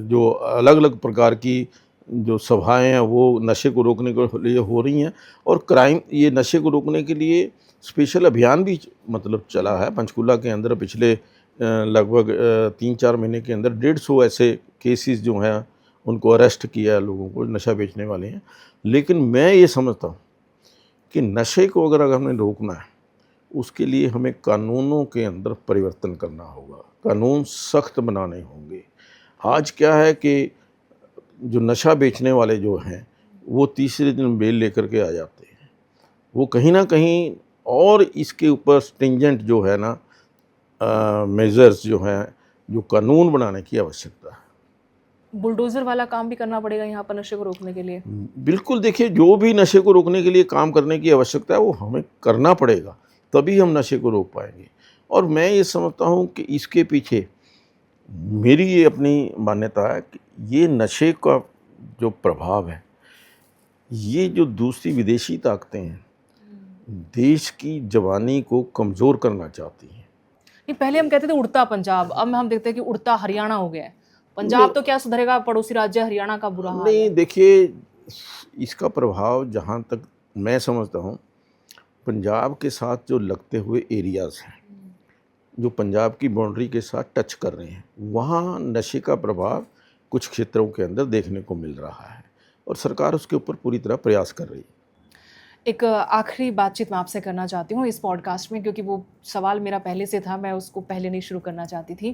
जो अलग अलग प्रकार की जो सभाएं हैं वो नशे को रोकने के लिए हो रही हैं, और क्राइम, ये नशे को रोकने के लिए स्पेशल अभियान भी मतलब चला है पंचकूला के अंदर। पिछले लगभग 3-4 महीने के अंदर 150 ऐसे केसेस जो हैं उनको अरेस्ट किया है, लोगों को नशा बेचने वाले हैं। लेकिन मैं ये समझता हूँ कि नशे को अगर हमें रोकना है, उसके लिए हमें कानूनों के अंदर परिवर्तन करना होगा, कानून सख्त बनाने होंगे। आज क्या है कि जो नशा बेचने वाले जो हैं वो तीसरे दिन बेल लेकर के आ जाते हैं, वो कहीं ना कहीं, और इसके ऊपर स्ट्रिंजेंट जो है ना मेजर्स जो हैं, जो कानून बनाने की आवश्यकता है। बुलडोजर वाला काम भी करना पड़ेगा यहाँ पर नशे को रोकने के लिए। बिल्कुल, देखिए, जो भी नशे को रोकने के लिए काम करने की आवश्यकता है वो हमें करना पड़ेगा, तभी हम नशे को रोक पाएंगे। और मैं ये समझता हूँ कि इसके पीछे मेरी ये अपनी मान्यता है कि ये नशे का जो प्रभाव है, ये जो दूसरी विदेशी ताकतें हैं, देश की जवानी को कमज़ोर करना चाहती हैं। नहीं, पहले हम कहते थे उड़ता पंजाब, अब हम देखते हैं कि उड़ता हरियाणा हो गया है। पंजाब तो क्या सुधरेगा, पड़ोसी राज्य हरियाणा का बुरा हाल नहीं, है। देखिए, इसका प्रभाव जहाँ तक मैं समझता हूँ, पंजाब के साथ जो लगते हुए एरियाज़ हैं, जो पंजाब की बाउंड्री के साथ टच कर रहे हैं, वहाँ नशे का प्रभाव कुछ क्षेत्रों के अंदर देखने को मिल रहा है, और सरकार उसके ऊपर पूरी तरह प्रयास कर रही है। एक आखिरी बातचीत मैं आपसे करना चाहती हूँ इस पॉडकास्ट में, क्योंकि वो सवाल मेरा पहले से था, मैं उसको पहले नहीं शुरू करना चाहती थी।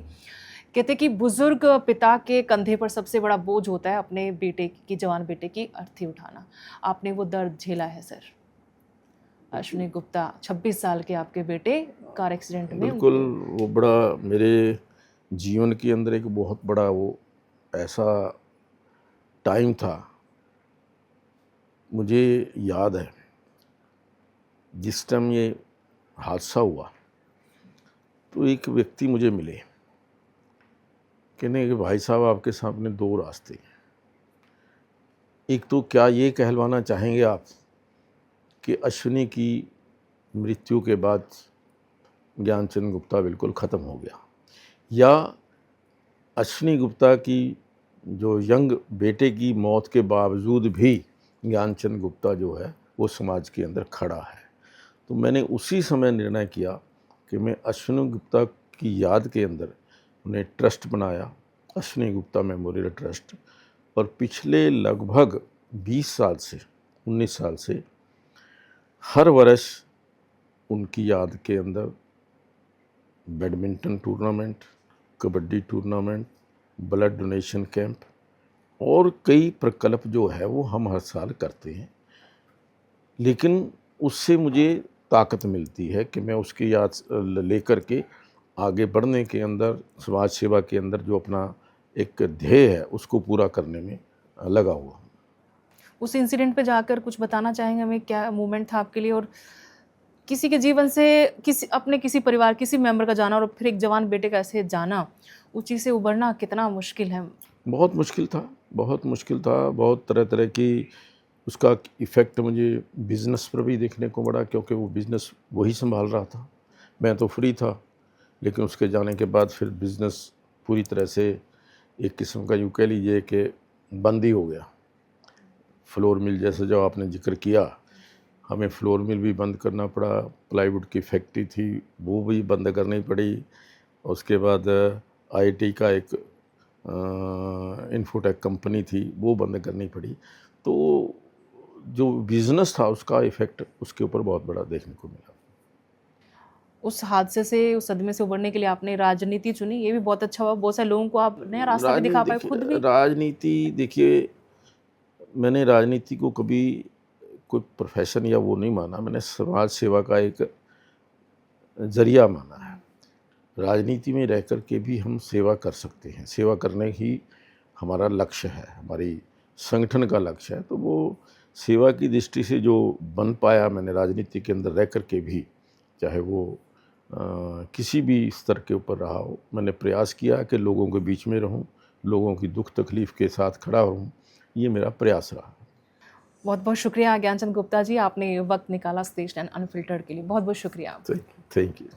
कहते कि बुजुर्ग पिता के कंधे पर सबसे बड़ा बोझ होता है अपने बेटे की, जवान बेटे की अर्थी उठाना। आपने वो दर्द झेला है सर। अश्विनी गुप्ता, 26 साल के आपके बेटे कार एक्सीडेंट में। बिल्कुल, वो बड़ा मेरे जीवन के अंदर एक बहुत बड़ा वो ऐसा टाइम था। मुझे याद है जिस टाइम ये हादसा हुआ तो एक व्यक्ति मुझे मिले, कहने कि भाई साहब आपके सामने दो रास्ते हैं। एक तो क्या ये कहलवाना चाहेंगे आप कि अश्विनी की मृत्यु के बाद ज्ञानचंद गुप्ता बिल्कुल ख़त्म हो गया, या अश्विनी गुप्ता की जो यंग बेटे की मौत के बावजूद भी ज्ञानचंद गुप्ता जो है वो समाज के अंदर खड़ा है। तो मैंने उसी समय निर्णय किया कि मैं अश्विनी गुप्ता की याद के अंदर उन्हें ट्रस्ट बनाया, अश्विनी गुप्ता मेमोरियल ट्रस्ट, और पिछले लगभग 20 साल से 19 साल से हर वर्ष उनकी याद के अंदर badminton tournament, kabaddi tournament, blood donation camp और कई प्रकल्प जो है वो हम हर साल करते हैं। लेकिन उससे मुझे ताकत मिलती है कि मैं उसकी याद लेकर के आगे बढ़ने के अंदर, समाज सेवा के अंदर जो अपना एक ध्येय है उसको पूरा करने में लगा हुआ हूँ। उस इंसिडेंट पे जाकर कुछ बताना चाहेंगे हमें, क्या मोमेंट था आपके लिए? और किसी के जीवन से किसी परिवार, किसी मेंबर का जाना और फिर एक जवान बेटे का ऐसे जाना, उस चीज़ से उबरना कितना मुश्किल है? बहुत मुश्किल था, बहुत मुश्किल था। बहुत तरह तरह की उसका इफ़ेक्ट मुझे बिज़नेस पर भी देखने को पड़ा, क्योंकि वो बिज़नेस वही संभाल रहा था, मैं तो फ्री था। लेकिन उसके जाने के बाद फिर बिज़नेस पूरी तरह से एक किस्म का यूँ कह लीजिए कि बंद ही हो गया। फ्लोर मिल जैसे जो आपने जिक्र किया, हमें फ्लोर मिल भी बंद करना पड़ा, प्लाईवुड की फैक्ट्री थी वो भी बंद करनी पड़ी। उसके बाद आईटी का एक इन्फोटेक कंपनी थी वो बंद करनी पड़ी। तो जो बिज़नेस था उसका इफ़ेक्ट उसके ऊपर बहुत बड़ा देखने को मिला। उस हादसे से, उस सदमे से उबरने के लिए आपने राजनीति चुनी, ये भी बहुत अच्छा हुआ। बहुत सारे लोगों को आप नया रास्ता भी दिखा पाए खुद भी। राजनीति देखिए, मैंने राजनीति को कभी कोई प्रोफेशन या वो नहीं माना, मैंने समाज सेवा का एक ज़रिया माना है। राजनीति में रह कर के भी हम सेवा कर सकते हैं, सेवा करने ही हमारा लक्ष्य है, हमारी संगठन का लक्ष्य है। तो वो सेवा की दृष्टि से जो बन पाया मैंने राजनीति के अंदर रह कर के भी, चाहे वो किसी भी स्तर के ऊपर रहा हो, मैंने प्रयास किया कि लोगों के बीच में रहूं, लोगों की दुख तकलीफ़ के साथ खड़ा रहूं, ये मेरा प्रयास रहा। बहुत बहुत शुक्रिया ज्ञानचंद गुप्ता जी, आपने वक्त निकाला स्टेशन अनफिल्टर्ड के लिए। बहुत बहुत शुक्रिया। Thank you.